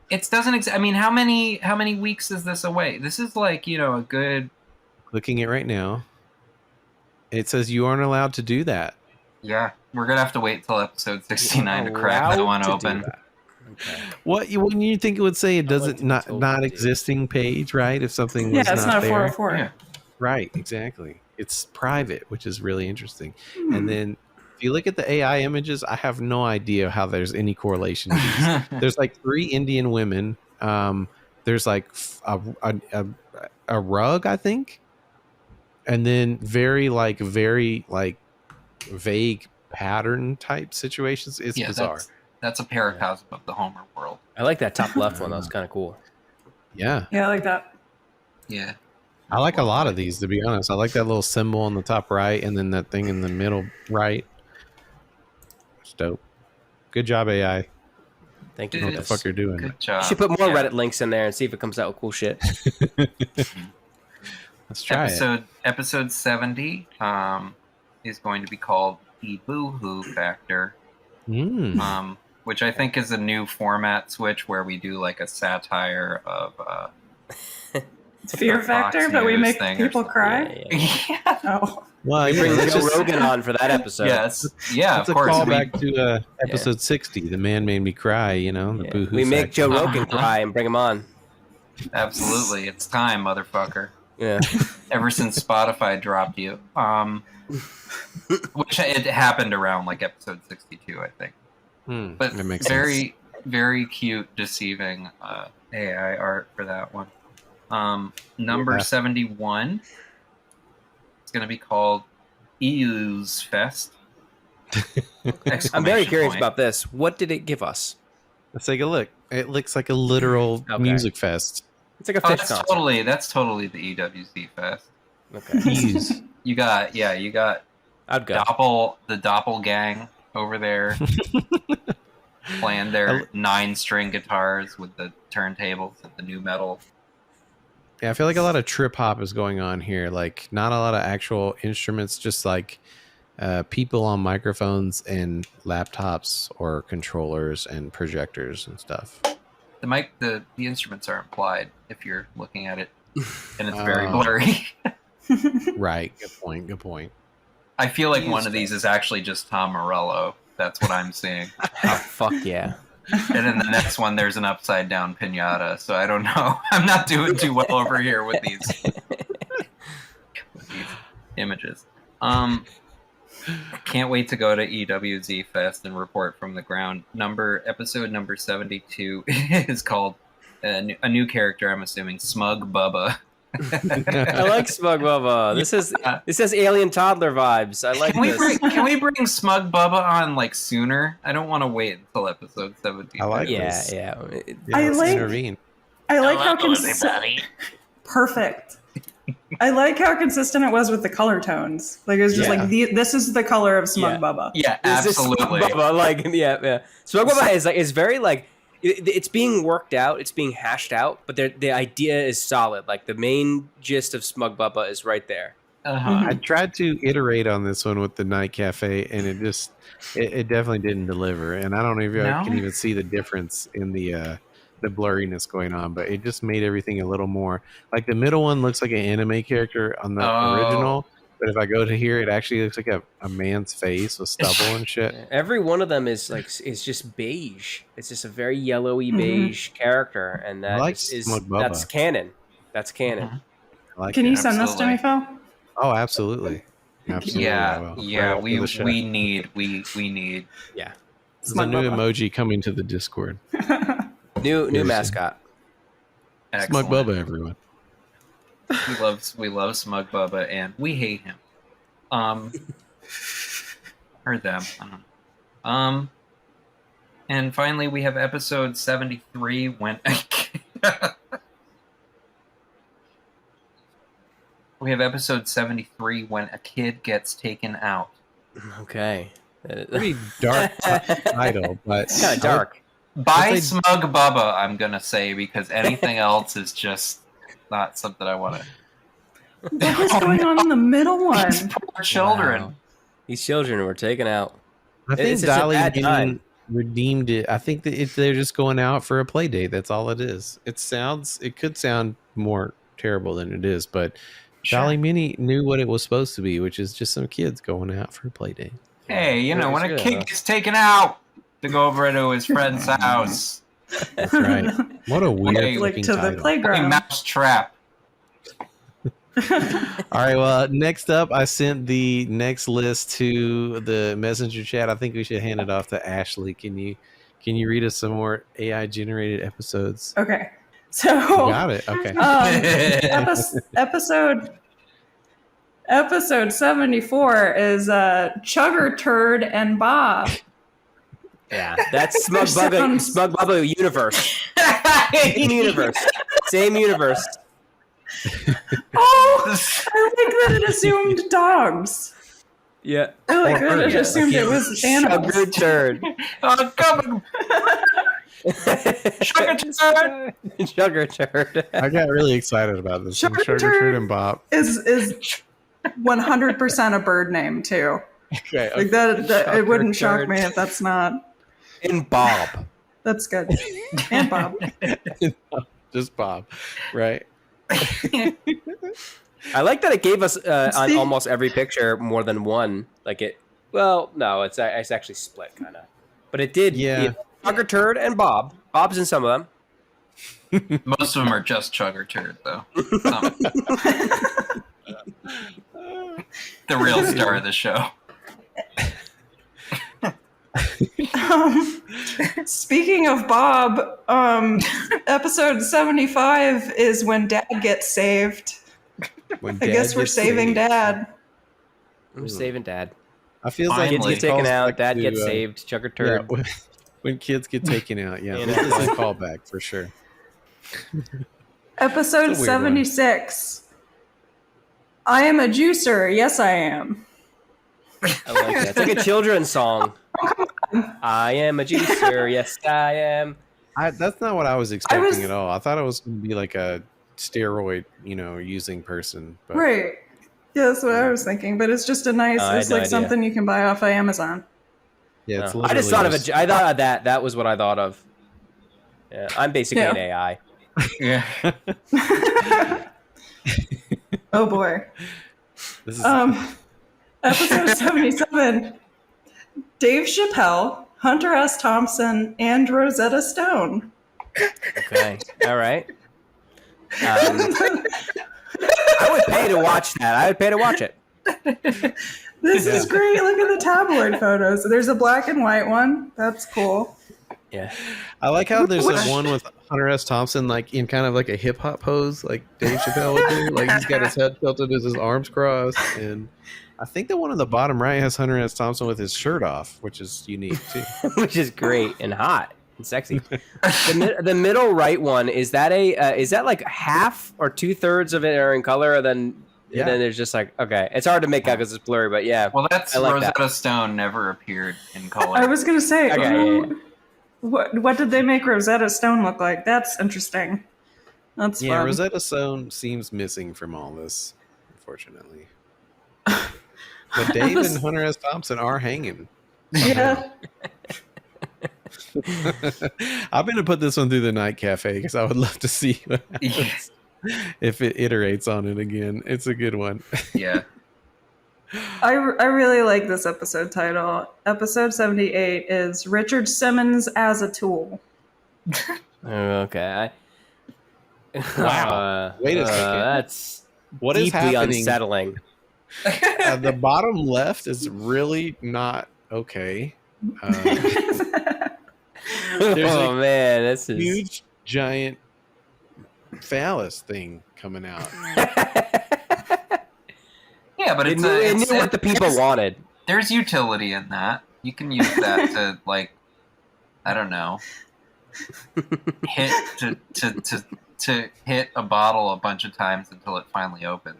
It doesn't. I mean, how many weeks is this away? This is like a good. Clicking it right now. It says you aren't allowed to do that. Yeah, we're gonna have to wait till episode 69 to crack that one open. Okay. Wouldn't you think it would say it doesn't like to be told not to do. existing page, right? If something was Yeah, it's not a there. 404. Yeah. Right, exactly. It's private, which is really interesting. And then if you look at the AI images, I have no idea how there's any correlation to these. There's like 3 Indian women. There's like a rug, I think. And then very vague pattern type situations. It's bizarre. That's a paracosm of the Homer world. I like that top left one. That was kind of cool. Yeah. Yeah, I like that. Yeah. I like a lot of these, to be honest. I like that little symbol on the top right and then that thing in the middle right. It's dope. Good job, AI. Thank you. What for the this. fuck you're doing. Good You job. should put more Yeah. Reddit links in there and see if it comes out with cool shit. Let's try it. Episode 70 is going to be called the Boo-Hoo Factor, which I think is a new format switch where we do like a satire of Fear factor, but we News make thing or people something. cry. Yeah. Oh, Well, We yeah, bring that's Joe just, Rogan on for that episode. Yes. Yeah, that's of a course. callback to episode 60. The man made me cry, the Yeah. boo-hoo We make factor. Joe Rogan cry and bring him on. Absolutely. It's time, motherfucker. Yeah. Ever since Spotify dropped you. Which it happened around like episode 62, I think. But that makes very, sense. very cute, deceiving AI art for that one. Number 71 is going to be called EU's Fest. I'm very curious about this. What did it give us? Let's take a look. It looks like a literal Okay. music fest. It's like a Oh, fish that's concert. that's totally the EWZ Fest. Okay. Jeez. You got I'd go. the Doppel gang over there playing their 9-string guitars with the turntables and the new metal. Yeah, I feel like a lot of trip hop is going on here. Like, not a lot of actual instruments, just like people on microphones and laptops or controllers and projectors and stuff. The instruments are implied if you're looking at it, and it's very blurry. Right. Good point. I feel like one of these is actually just Tom Morello. That's what I'm seeing. Oh, fuck yeah. And then the next one, there's an upside down pinata. So I don't know. I'm not doing too well over here with these images. Can't wait to go to EWZ Fest and report from the ground. Episode number 72 is called a new character. I'm assuming Smug Bubba. I like Smug Bubba. This has alien toddler vibes. I like this. Can we bring Smug Bubba on like sooner? I don't want to wait until episode 70. I like Yeah, this. yeah. I let's like- intervene. I like how perfect. I like how consistent it was with the color tones. Like it was just like this is the color of Smug Yeah. Bubba. Yeah, This is absolutely. Smug Bubba. Like, yeah. Smug Bubba is very like it's being worked out, it's being hashed out, but the idea is solid. Like the main gist of Smug Bubba is right there. Uh-huh. I tried to iterate on this one with the Night Cafe, and it definitely didn't deliver. And I don't know if I can even see the difference in the blurriness going on, but it just made everything a little more like the middle one looks like an anime character on the original, but if I go to here, it actually looks like a man's face with stubble and shit. Every one of them is just beige. It's just a very yellowy beige character, and that like is Smug Bubba. that's canon. That's canon. I like Can it. you send this to me, Phil? Oh, absolutely. Absolutely. I will. Yeah. Right after the show. We need. Yeah. There's a Smug new Bubba. emoji coming to the Discord. New mascot. Smug Bubba, everyone. We love Smug Bubba, and we hate him. Or them. I don't know. And finally, we have episode 73 when we have episode 73 when a kid gets taken out. Okay. Pretty dark title, but It's kind of dark. By Smug Bubba, I'm gonna say, because anything else is just not something I want to. What was going on in the middle one? These poor children. Wow. These children were taken out. I think It's such a Dolly bad time. redeemed it. I think that they're just going out for a play date. That's all it is. It could sound more terrible than it is, but Sure. Dolly Minnie knew what it was supposed to be, which is just some kids going out for a play date. Hey, you know, when a Good, kid huh? gets taken out to go over to his friend's house, That's right. What a weird Like Like looking to the title. play playground. Mousetrap. All right. Well, next up, I sent the next list to the messenger chat. I think we should hand it off to Ashley. Can you read us some more AI generated episodes? Okay. So You got it. Okay. episode 74 is Chugger Turd and Bob. Yeah, that's Smug Sounds- Bubba universe. Same universe. Same universe. Oh, I like that it assumed dogs. Yeah. I like that it Yeah, assumed it was animals. Sugar turd. Oh, come Sugar turd. Sugar turd. I got really excited about this. Sugar Sugar Turd. Turd and Bob. Is 100% a bird name too. Okay. Like that it wouldn't shock Turd. me if that's not. And Bob. That's good. And Bob. Just Bob. Right. I like that it gave us on the- almost every picture more than one. Like it. Well, no, it's actually split kind of. But it did. Yeah. Sugar turd and Bob. Bob's in some of them. Most of them are just Chugger Turd, though. The real star of the show. Speaking of Bob, episode 75 is when Dad gets saved. When I guess Dad we're gets saving saved. Dad. I'm saving Dad. I feel like Kids Finally. get taken calls out. back Dad to, gets saved. Sugar Yeah, turd. when kids get taken out. Yeah. You This know, is a callback for sure. Episode It's a weird one. 76. I am a juicer. Yes, I am. I like that. It's like a children's song. I am a juicer. Yes, I am. That's not what I was expecting was- at all. I thought it was going to be like a steroid, using person. But Right. Yeah, that's what I was thinking. But it's just a nice, I had it's no like idea. something you can buy off of Amazon. yeah, it's No. I just literally thought of I thought of that. That was what I thought of. Yeah, I'm basically Yeah. an AI. Yeah. Oh boy. This is, Episode 77. Dave Chappelle, Hunter S. Thompson, and Rosetta Stone. Okay. All right. I would pay to watch that. I would pay to watch it. This is great. Look at the tabloid photos. There's a black and white one. That's cool. Yeah. I like how there's that one with Hunter S. Thompson, like in kind of like a hip hop pose, like Dave Chappelle would do. Like he's got his head tilted with his arms crossed, and I think the one on the bottom right has Hunter S. Thompson with his shirt off, which is unique too. Which is great and hot and sexy. The middle right one, is that is that like half or 2/3 of it are in color, and then there's just like, okay, it's hard to make out because it's blurry, but yeah. Well, that's I like Rosetta Stone never appeared in color. I was going to say, Okay. what did they make Rosetta Stone look like? That's interesting. That's Yeah, fun. Rosetta Stone seems missing from all this, unfortunately. But Dave and Hunter S. Thompson are hanging. Yeah. I'm going to put this one through the night cafe because I would love to see what happens if it iterates on it again. It's a good one. Yeah. I really like this episode title. Episode 78 is Richard Simmons as a Tool. Okay. Wow. Wait a second. That's What is deeply happening? unsettling. The bottom left is really not okay. There's Oh a man, this is huge, giant phallus thing coming out. Yeah, but It knew what the people wanted. There's utility in that. You can use that to like I don't know, hit to hit a bottle a bunch of times until it finally opens.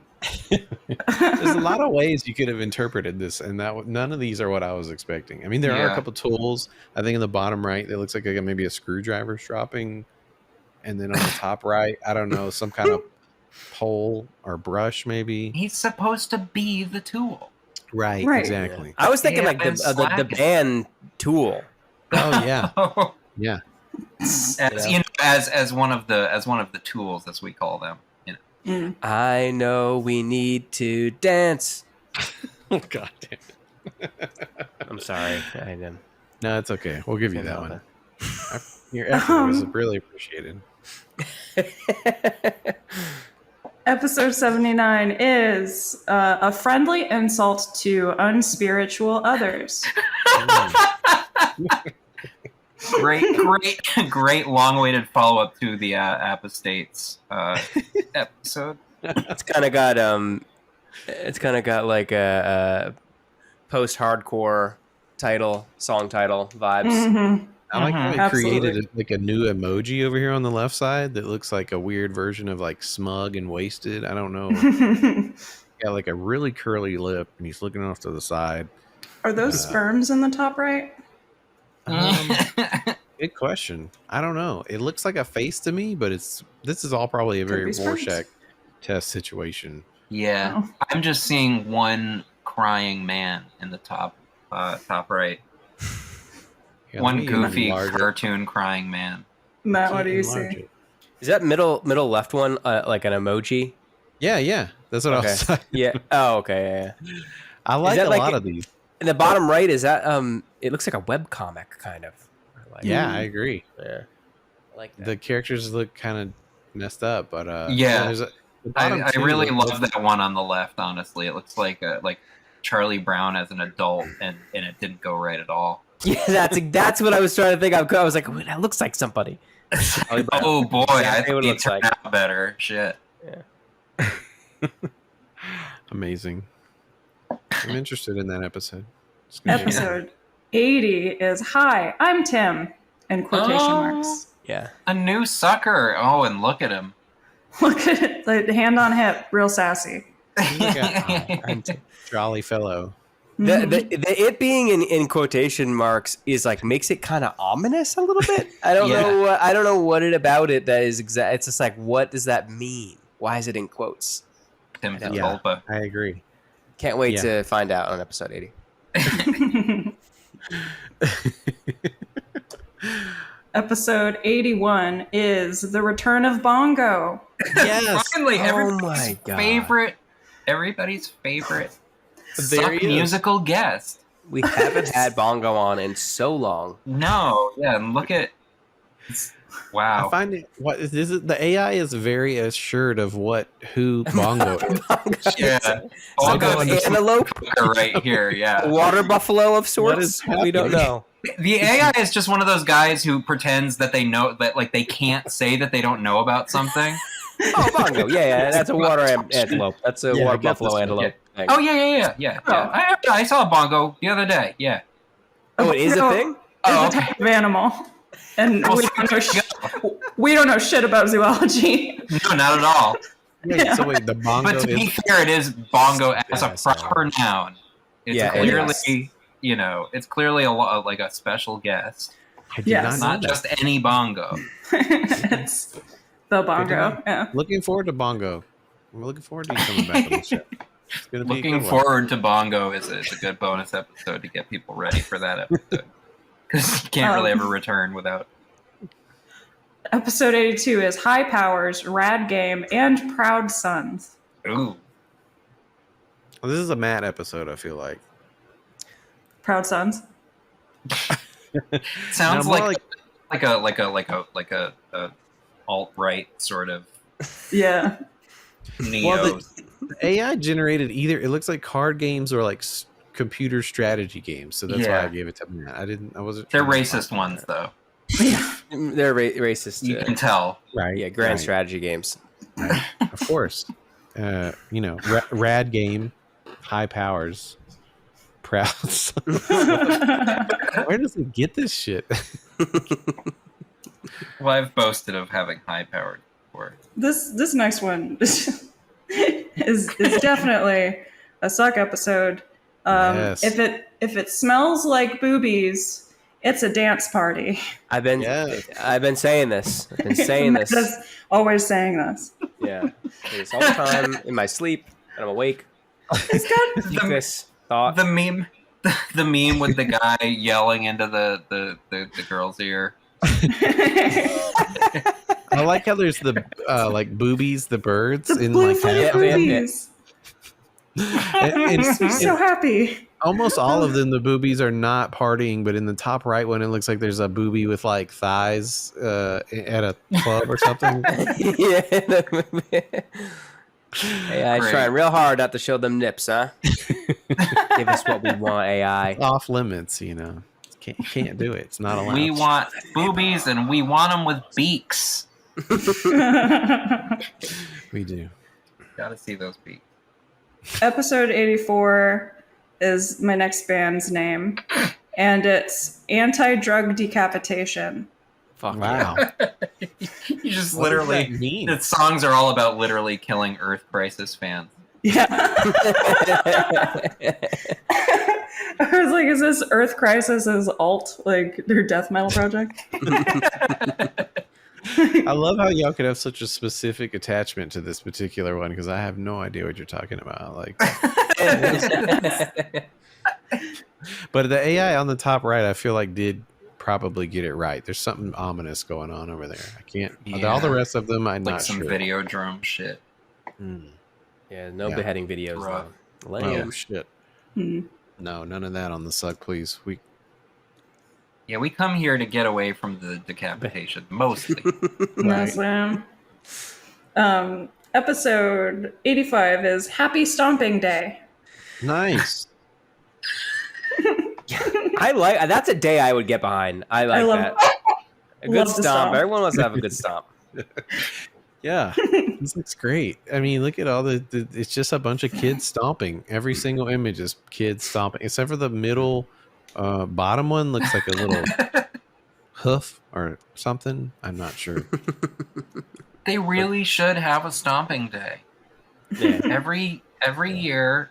There's a lot of ways you could have interpreted this, and none of these are what I was expecting. I mean, there are a couple tools. I think in the bottom right, it looks like maybe a screwdriver's dropping, and then on the top right, I don't know, some kind of pole or brush, maybe. He's supposed to be the tool. Right. Exactly. I was thinking like the band tool. Oh yeah, yeah. As one of the tools, as we call them. You know. I know we need to dance. Oh god damn it. I'm sorry. I know. No, it's okay. We'll give you that one. Your effort was really appreciated. Episode 79 is a friendly insult to unspiritual others. Great long-awaited follow-up to the Apostates episode. It's kind of got like a post-hardcore song title vibes. Mm-hmm. I like how they created Absolutely. like a new emoji over here on the left side that looks like a weird version of like smug and wasted. I don't know. Got like a really curly lip, and he's looking off to the side. Are those sperms in the top right? Good question. I don't know. It looks like a face to me, but this is all probably a very be sperms. Rorschach test situation. Yeah, Oh. I'm just seeing one crying man in the top right. Yeah, One let me goofy enlarge it. cartoon crying man. Matt, what do you Enlarge see? it. Is that middle left one like an emoji? Yeah. That's what I was saying. Yeah. Oh, okay. Yeah. I like that a like lot of these. In the bottom right, is that it looks like a webcomic kind of. Yeah, I agree. Yeah. I like that. The characters look kind of messed up, but Yeah. there's the bottom I two really look- love that one on the left. Honestly, it looks like Charlie Brown as an adult, and it didn't go right at all. Yeah, that's what I was trying to think of. I was like, that looks like somebody. Oh boy, Exactly I what think it he looks turned like. out better. Shit. Amazing. I'm interested in that episode. It's gonna be Episode 80 is Hi, I'm Tim, in quotation marks. Yeah. A new sucker. Oh, and look at him. Look at it, like, hand on hip, real sassy. Look at jolly fellow. The it being in quotation marks is like makes it kind of ominous a little bit. I don't know. I don't know what about it that is exact. It's just like, what does that mean? Why is it in quotes? Tim Yeah. Tulpa. I agree. Can't wait to find out on episode 80. Episode 81 is The Return of Bongo. Yes. Finally, Oh my God. everybody's favorite There Succ he is. musical guest. We haven't had Bongo on in so long. No, yeah, and look at wow. I find it. What is this? The AI is very assured of who Bongo is. Yeah, Bongo Bongo is antelope, right here. a Yeah, water buffalo of What sorts. is We don't happening? know. the AI is just one of those guys who pretends that they know that, like, they can't say that they don't know about something. Oh, Bongo. Yeah, that's a water antelope. That's a Yeah, I water got buffalo this one. antelope. thing. Oh yeah. I saw a bongo the other day. Yeah. Oh, it is a thing? Oh, It's a okay. type of animal. And Well, we don't know shit about zoology. No, not at all. Wait, so wait, the Bongo But to be is. fair, it is bongo as a Yes, proper noun. It's Yeah, it clearly, it's clearly like a special guest. I did Yes. not It's know not that. just any bongo. It's the bongo. Yeah. Looking forward to Bongo. I'm looking forward to you coming back on the show. It's gonna be a Looking good one. forward to bongo is a good bonus episode to get people ready for that episode. Because you can't really ever return without. Episode 82 is High Powers, Rad Game, and Proud Sons. Ooh. Well, this is a Matt episode. I feel like. Proud Sons. Sounds No, more like a alt right sort of Yeah. neo. Well, the AI generated either it looks like card games or like computer strategy games. So that's why I gave it to Matt. I wasn't. They're trying to racist find ones, that. though. They're racist. You can tell. Right. Yeah, grand right. strategy games. Of course. Rad game, high powers, proud son. Where does it get this shit? Well, I've boasted of having high powered before. This next one is definitely a Succ episode. Yes. If it smells like boobies, it's a dance party. I've been saying this. I've been saying this. Just always saying this. Yeah, it's all the time in my sleep, and I'm awake. It's got Keep this thought. The meme with the guy yelling into the girl's ear. I like how there's the like boobies, the birds the in blue like footed boobies. I'm so happy. Almost all of them, the boobies are not partying, but in the top right one, it looks like there's a boobie with like thighs at a club or something. Yeah. AI trying real hard not to show them nips, huh? Give us what we want, AI. Off limits, you know. Can't do it. It's not allowed. We want boobies, and we want them with beaks. We do. Gotta see those beaks. Episode 84 is my next band's name, and it's Anti-Drug Decapitation. Fuck Wow. You just What does literally that mean? the songs are all about literally killing Earth Crisis fans. Yeah. I was like, is this Earth Crisis' alt, like their death metal project? I love how y'all could have such a specific attachment to this particular one because I have no idea what you're talking about. Like, but the AI on the top right, I feel like did probably get it right. There's something ominous going on over there. I can't. Yeah. All the rest of them, I'm Like not some sure. video drum shit. Yeah, no Yeah. beheading videos Rough. though. Lame. Oh shit! Hmm. No, none of that on the Succ, please. Yeah, we come here to get away from the decapitation, mostly. Yes, ma'am. Episode 85 is Happy Stomping Day. Nice. I like that's a day I would get behind. I like love- that. A good love the stomp. stomp. Everyone wants to have a good stomp. Yeah, this looks great. I mean, look at all the it's just a bunch of kids stomping. Every single image is kids stomping, except for the middle bottom one looks like a little hoof or something. I'm not sure. They really should have a stomping day. Yeah. Every year.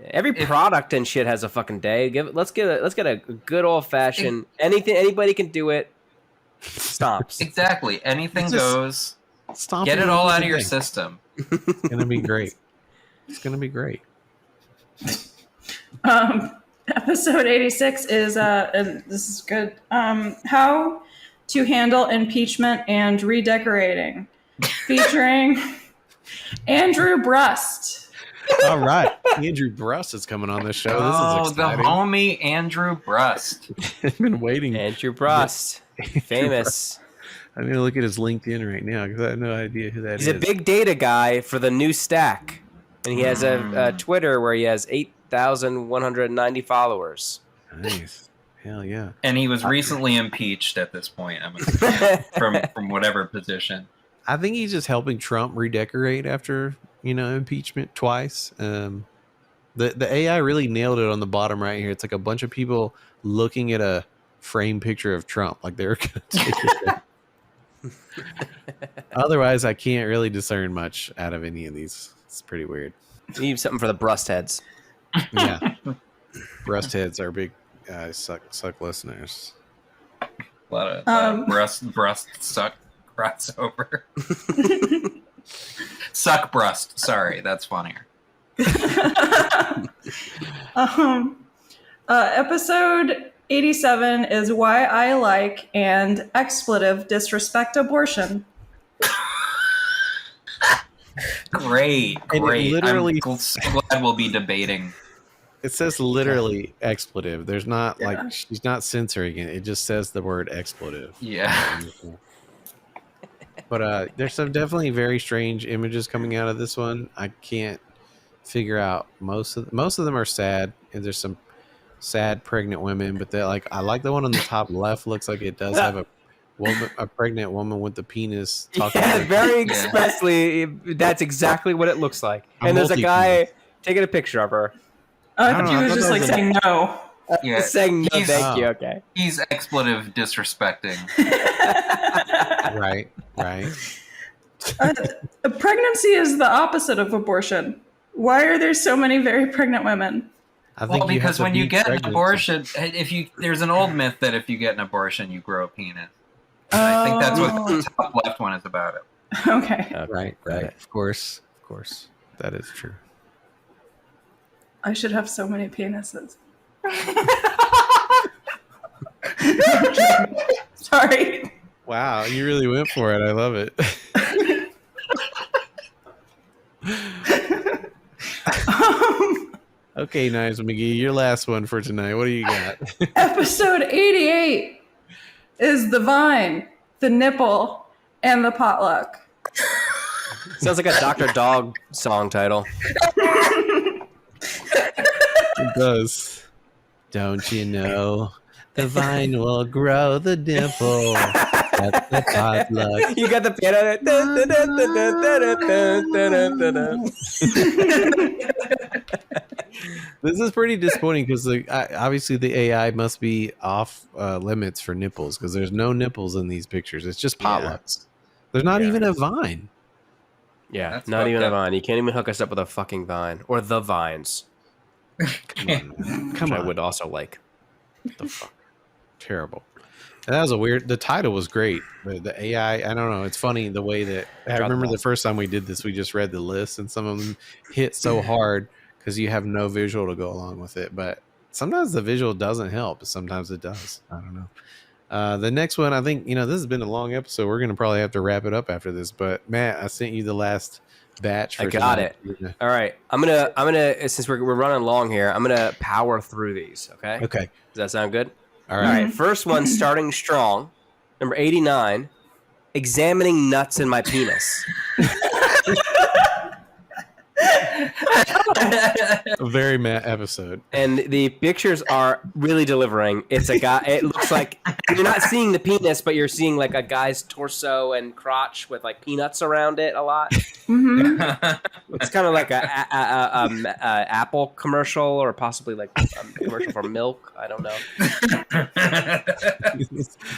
Every product and shit has a fucking day. Let's get a good old fashioned anybody can do it. Stomps. Exactly. Anything It's just goes. Stomping Get it all is out the of your thing. system. It's gonna be great. It's gonna be great. Episode 86 is, and this is good, How to Handle Impeachment and Redecorating, featuring Andrew Brust. All right, Andrew Brust is coming on this show. Oh, This is the exciting. homie Andrew Brust. I've been waiting. Andrew Brust. Famous. I'm gonna look at his LinkedIn right now because I have no idea who that He's is. a big data guy for the new stack. And he has a Twitter where he has 8,190 followers. Nice. Hell yeah. And he was recently impeached at this point, I'm assuming, from whatever position. I think he's just helping Trump redecorate after, impeachment twice. The AI really nailed it on the bottom right here. It's like a bunch of people looking at a framed picture of Trump, like they're gonna take it. Otherwise, I can't really discern much out of any of these. It's pretty weird. Need something for the brust heads. Yeah. Breast heads are big suck listeners. A lot of brust suck crossover. Suck brust. Sorry, that's funnier. Episode 87 is Why I Like and Expletive Disrespect Abortion. Great. And it literally- I'm so glad we'll be debating. It says literally expletive. There's not Yeah. like she's not censoring it. It just says the word expletive. Yeah. But there's some definitely very strange images coming out of this one. I can't figure out most of them are sad, and there's some sad pregnant women. But they're like, I like the one on the top left. Looks like it does have a pregnant woman with the penis talking. Yeah, to very expressly. That's exactly what it looks like. A And there's a multi-penis. guy taking a picture of her. I thought you was just like saying no. Yeah, saying no, thank you. Okay. He's expletive disrespecting. Right. Pregnancy is the opposite of abortion. Why are there so many very pregnant women? I think because when you get pregnant. an abortion, there's an old myth that if you get an abortion, you grow a penis. And I think that's what the top left one is about it. Okay. Right. Of course. That is true. I should have so many penises. Sorry. Wow, you really went for it. I love it. Okay, Knives McGee, your last one for tonight. What do you got? Episode 88 is the vine, the nipple, and the potluck. Sounds like a Dr. Dog song title. It does. Don't you know the vine will grow the dimple? That's the potluck. You got the piano. This is pretty disappointing because obviously the AI must be off limits for nipples because there's no nipples in these pictures. It's just potlucks. There's not even a vine. Yeah, That's not even fucked a up. vine. You can't even hook us up with a fucking vine or the vines. Come Which I on. would also like. What the fuck? Terrible. And that was a weird. The title was great. The AI. I don't know. It's funny the way that I remember the first time we did this. We just read the list, and some of them hit so hard because you have no visual to go along with it. But sometimes the visual doesn't help. Sometimes it does. I don't know. The next one, I think this has been a long episode. We're gonna probably have to wrap it up after this. But Matt, I sent you the last batch. For I got tonight. it. All right, I'm gonna since we're running long here, I'm gonna power through these. Okay. Okay. Does that sound good? All All right. right. First one, starting strong. Number 89. Examining nuts in my penis. A very Matt episode. And the pictures are really delivering. It's a guy. It looks like you're not seeing the penis, but you're seeing like a guy's torso and crotch with like peanuts around it a lot. It's kind of like a Apple commercial or possibly like a commercial for milk. I don't know.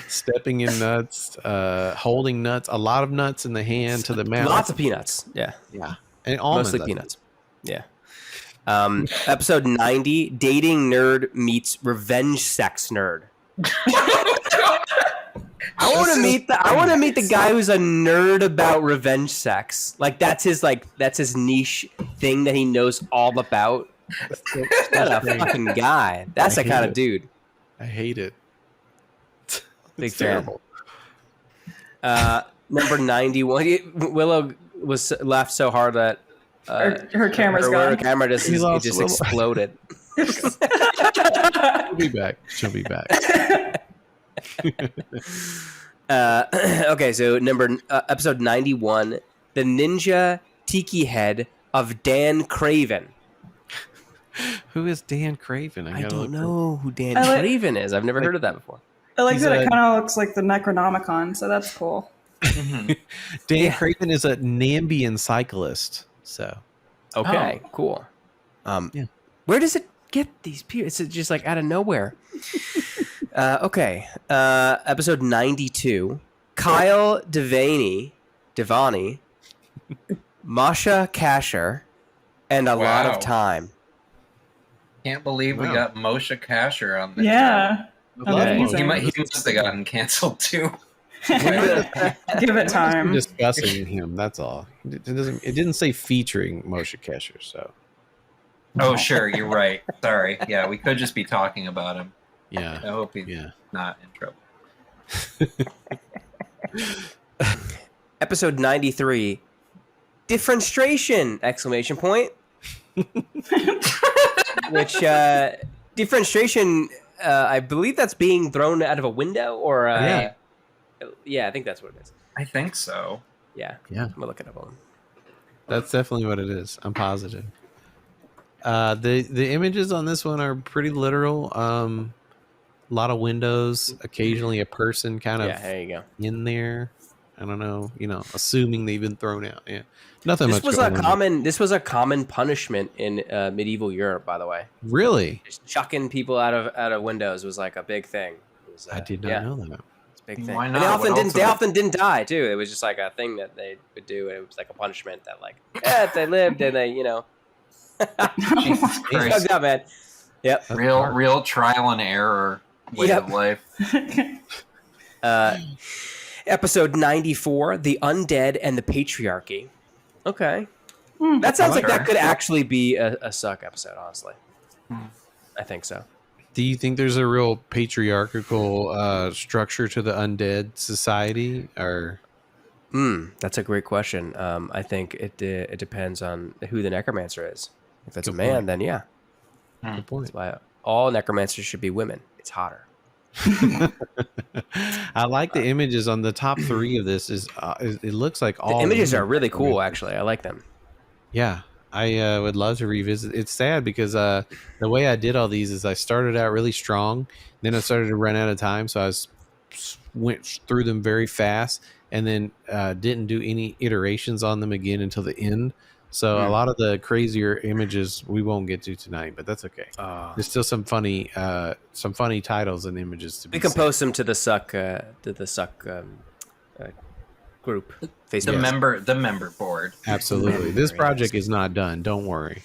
Stepping in nuts, holding nuts, a lot of nuts in the hand to the mouth. Lots of peanuts. Yeah. And almonds. Mostly peanuts. Yeah. Episode 90, dating nerd meets revenge sex nerd. I want to meet the guy who's a nerd about revenge sex. Like that's his niche thing that he knows all about. What a fucking guy. That's the kind of dude. I hate it. Big It's fan. terrible. Number 91. Willow laughed so hard that Her camera's her gone. camera just exploded. She'll be back. Okay, so episode 91, the ninja tiki head of Dan Craven. Who is Dan Craven? I don't know who Dan I like- Craven is. I've never heard of that before. I like He's that it a- kind of looks like the Necronomicon, so that's cool. Dan Craven is a Nambian cyclist. So Okay, cool. Yeah. Where does it get these people? It's just like out of nowhere. Okay, episode 92, Kyle Devani, Masha Kasher, and a lot Wow. of time. Can't believe we Wow. got Moshe Kasher on the Yeah. I love Okay. most He of must this. have gotten canceled too. Give it time. discussing him. That's all. It didn't say featuring Moshe Kasher. So Oh, sure, you're right. Sorry. Yeah, we could just be talking about him. I yeah. hope he's not in trouble. Episode 93, differentiation! Exclamation point. Which differentiation? I believe that's being thrown out of a window, or yeah, I think that's what it is. I think so. Yeah, Yeah. I'm gonna look it up on. That's definitely what it is. I'm positive. The images on this one are pretty literal. A lot of windows, occasionally a person kind Yeah, of there you go. in there. I don't know. Assuming they've been thrown out. Yeah, nothing. This much was going a on. common. This was a common punishment in medieval Europe, by the way. Really? Just chucking people out of windows was like a big thing. It was, I did not know that. It's a big thing. Why And not? they What else often didn't die too. It was just like a thing that they would do. It was like a punishment that like if they lived and they Jesus Christ. Fucked up, man. Yep. Real trial and error way of life. Episode 94, The Undead and the Patriarchy. Okay. That sounds like that could actually be a Succ episode, honestly. I think so. Do you think there's a real patriarchal structure to the undead society, or? That's a great question. I think it depends on who the necromancer is. If it's Good a man, point. then yeah. Good point. That's why all necromancers should be women. It's hotter. I like the images on the top 3 of this. It looks like all The images women. are really cool, actually. I like them. Yeah, I would love to revisit. It's sad because the way I did all these is I started out really strong, then I started to run out of time, so went through them very fast, and then didn't do any iterations on them again until the end. So a lot of the crazier images we won't get to tonight, but that's okay. There's still some funny titles and images to be. We can seen. post them to the Succ group. Facebook. The member board. Absolutely. This project is not done. Don't worry.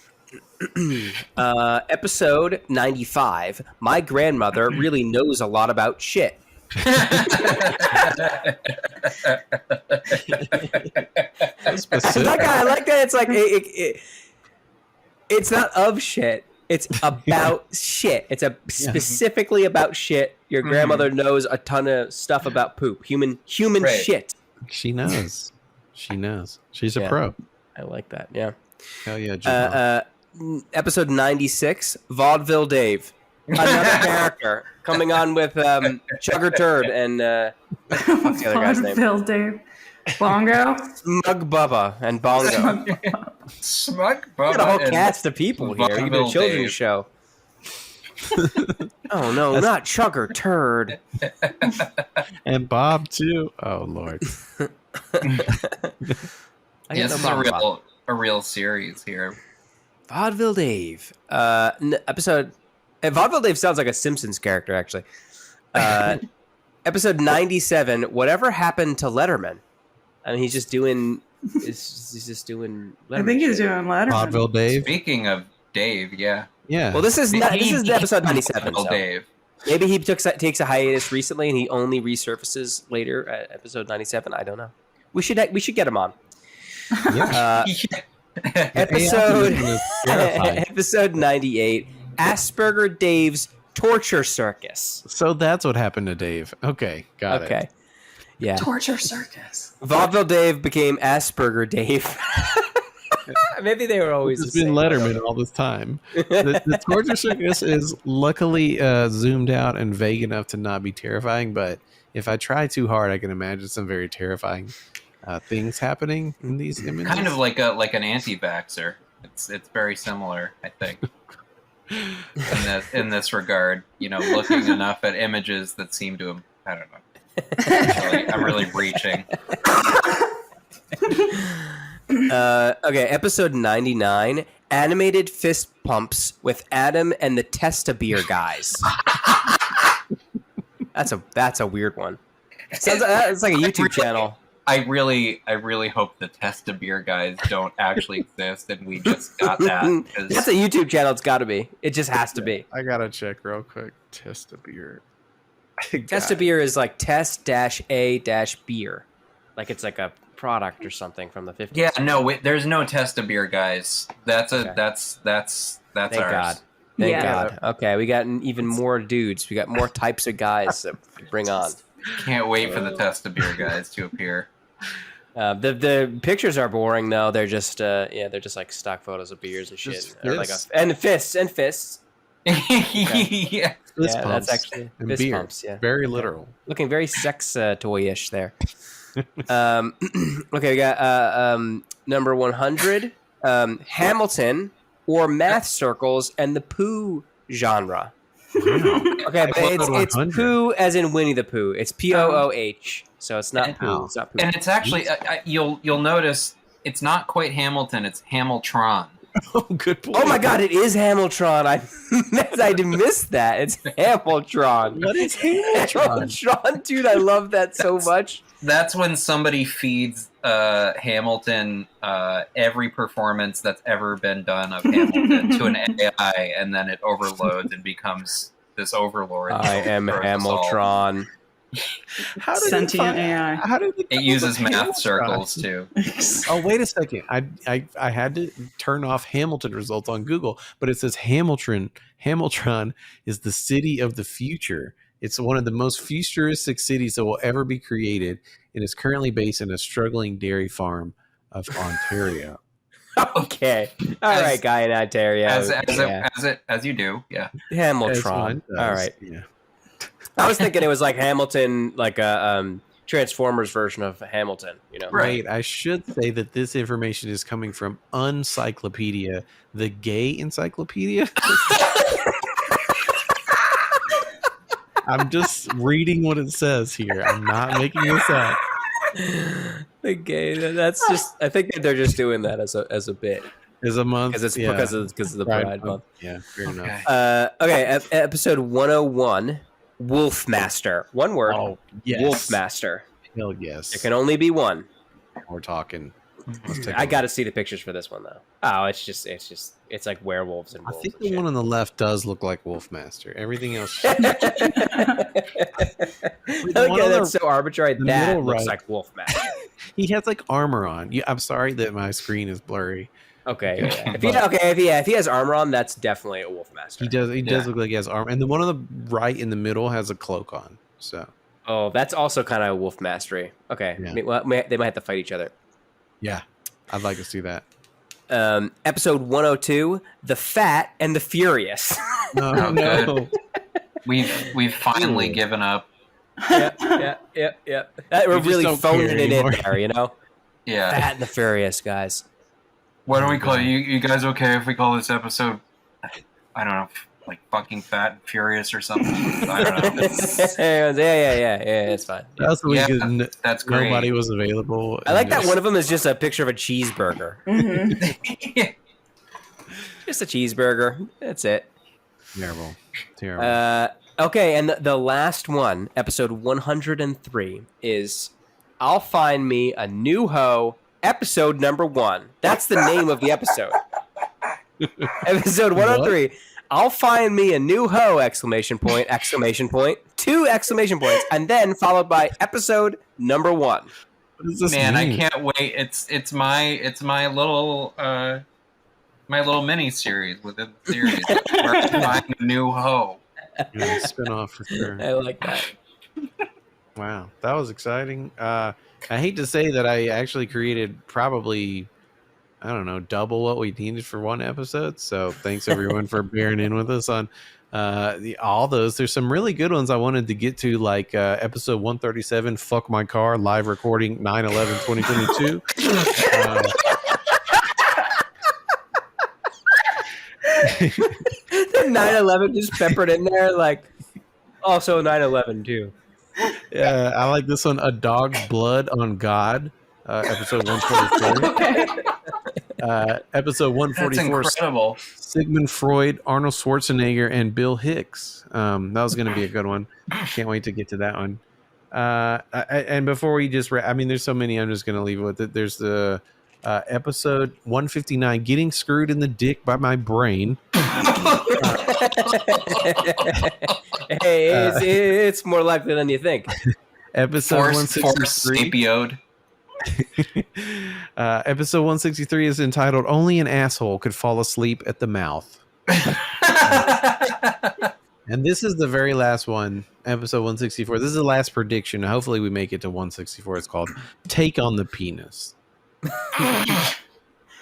Episode 95. My grandmother really knows a lot about shit. I like that. It's like it's not of shit. It's about shit. It's specifically about shit. Your grandmother knows a ton of stuff about poop. Human shit. She knows. She knows. She's a pro. I like that. Yeah. Hell yeah, Jamal. Episode 96. Vaudeville Dave. Another character coming on with Chugger Turd and what's the other guy's name? Phil Dave. Bongo. Smug Bubba and Bongo. Smug Bubba. Got a whole and cast of people here. Even a Vaudeville children's Dave. show. Oh no, not Chugger Turd. And Bob too. Oh Lord. This is a real series here. Vaudeville Dave. Episode. Vaudeville Dave sounds like a Simpsons character, actually. Episode 97. Whatever happened to Letterman? I mean, he's just doing. He's just doing. Letterman I think he's shit. doing Letterman. Vaudeville Dave. Speaking of Dave, yeah. Yeah. Well, this is episode 97. Vaudeville So. Dave. Maybe he takes a hiatus recently, and he only resurfaces later at episode 97. I don't know. We should get him on. Yeah. Episode 98. Asperger Dave's torture circus. So that's what happened to Dave. Okay, got it. Okay. Yeah. Torture circus. Vaudeville Dave became Asperger Dave. Maybe they were always It's the been same. Letterman all this time. The torture circus is luckily zoomed out and vague enough to not be terrifying, but if I try too hard, I can imagine some very terrifying things happening in these images. Kind of like an anti-vaxxer. It's very similar, I think. In this regard, looking enough at images that seem to, I don't know. I'm really reaching. Okay, episode 99. Animated fist pumps with Adam and the Testa-Beer guys. That's a weird one. It's like a YouTube channel. I really hope the Testa-Beer guys don't actually exist, and we just got that. 'cause That's a YouTube channel. It's got to be. It just has to be. I gotta check real quick. Testa-Beer. Testa-Beer is like test-a-beer. Like it's like a product or something from the 50s. Yeah, no, there's no Testa-Beer guys. That's Okay. that's Thank ours. God. Thank Yeah. God. Okay, we got even more dudes. We got more types of guys to bring on. Can't wait for the Testa-Beer guys to appear. The pictures are boring though. They're just they're just like stock photos of beers and shit. Just Or like fists. and fists. Yeah. Fist Yeah, pumps that's actually and fist beer. pumps. Yeah, Very literal. looking very sex toy-ish there. Okay, we got number 100, Hamilton or math circles and the poo genre. Okay, but it's poo as in Winnie the Pooh. It's Pooh. So it's not poo. It's not poo. And it's actually you'll notice it's not quite Hamilton. It's Hamiltron. Oh, good point. Oh my God, it is Hamiltron. I missed that. It's Hamiltron. What is Hamiltron? Hamiltron, dude, I love that so much. That's when somebody feeds Hamilton every performance that's ever been done of Hamilton to an AI, and then it overloads and becomes this overlord. I am Hamiltron. Sentient AI. How did it uses math circles too. Oh, wait a second. I had to turn off Hamilton results on Google, but it says Hamilton is the city of the future. It's one of the most futuristic cities that will ever be created, and is currently based in a struggling dairy farm of Ontario. Okay. All right, guy in Ontario. As you do, yeah. Hamiltron. All right. Yeah. I was thinking it was like Hamilton, like a Transformers version of Hamilton, you know? Right. I should say that this information is coming from Uncyclopedia, the gay encyclopedia. I'm just reading what it says here. I'm not making this up. The gay. That's just. I think that they're just doing that as a bit. As a month, because of the Pride month. Yeah, fair enough. Okay, episode 101. Wolfmaster. One word. Oh, yes. Wolfmaster. Hell yes. There can only be one. We're talking. I got to see the pictures for this one though. Oh, it's like werewolves and wolves. I think the one on the left does look like Wolfmaster. Everything else. That's so arbitrary. That looks like Wolfmaster. He has like armor on. I'm sorry that my screen is blurry. Okay. If he has armor on, that's definitely a Wolfmaster. He does look like he has armor, and the one on the right in the middle has a cloak on. So. Oh, that's also kind of wolf mastery. Okay, yeah. They might have to fight each other. Yeah, I'd like to see that. Episode 102, The Fat and the Furious. Oh, no. We've finally given up. Yeah. We're really phoning it in there, you know? Yeah. Fat and the Furious, guys. What do we call it? You guys okay if we call this episode, I don't know, like fucking Fat and Furious or something? I don't know. Yeah, it's fine. That's that's great. Nobody was available. I like that one of them is just a picture of a cheeseburger. Mm-hmm. Just a cheeseburger. That's it. Terrible. Okay, and the last one, episode 103, is I'll Find Me a New Hoe, episode number 1. That's the name of the episode. Episode 103. What? I'll find me a new hoe! Exclamation point! 2 exclamation points, and then followed by episode number 1. What does this mean? I can't wait! It's my little mini series within the series. Where I find a new hoe. Yeah, spin off for sure. I like that. Wow, that was exciting. I hate to say that I actually created probably, I don't know, double what we needed for one episode. So thanks everyone for bearing in with us on all those. There's some really good ones I wanted to get to, like episode 137, Fuck My Car, live recording 9/11/2022. 9/11 just peppered in there, like also 9/11 too. Yeah, I like this one. A Dog's Blood on God, episode 143. Episode 144. That's incredible. Sigmund Freud, Arnold Schwarzenegger, and Bill Hicks. That was going to be a good one. Can't wait to get to that one. And before we just, there's so many. I'm just going to leave it with it. There's the episode 159, Getting Screwed in the Dick by My Brain. Hey, it's more likely than you think. Episode 163. Episode 163 is entitled "Only an Asshole Could Fall Asleep at the Mouth." And this is the very last one, episode 164. This is the last prediction. Hopefully we make it to 164. It's called Take on the Penis. There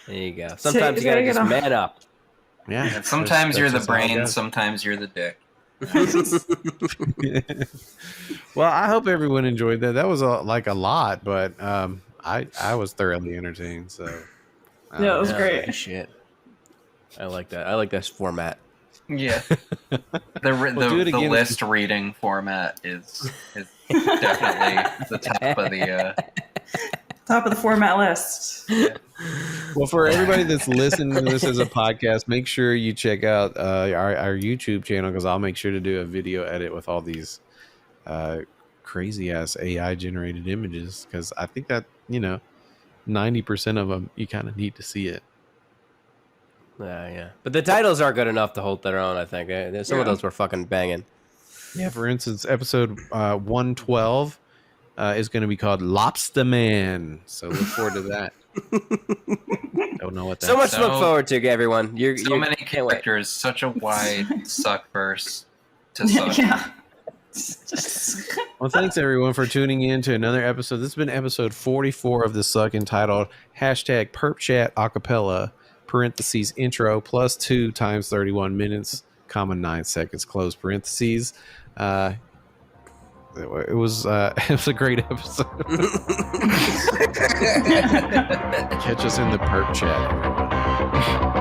you go. Sometimes you gotta just man up. Yeah. Sometimes you're the brain, sometimes you're the dick. Well, I hope everyone enjoyed that. That was a lot, but I was thoroughly entertained. So yeah, it was great. Shit, I like that. I like this format. Yeah. The list reading format is definitely the top of the top of the format list. Well, for everybody that's listening to this as a podcast, make sure you check out our YouTube channel, because I'll make sure to do a video edit with all these crazy ass AI generated images, because I think that 90% of them you kind of need to see it. Yeah. But the titles are good enough to hold their own, I think. Some of those were fucking banging. Yeah, for instance, episode 112 is going to be called Lobster Man. So look forward to that. Don't know what that is. So much to look forward to, everyone. So many characters, such a wide Suckverse to Suck. Yeah. Well, thanks everyone for tuning in to another episode. This has been episode 44 of the Suck, entitled #PerpChat Acapella, parentheses intro plus 2 times 31 minutes, comma 9 seconds, close parentheses. It was a great episode. Catch us in the perp chat, everyone.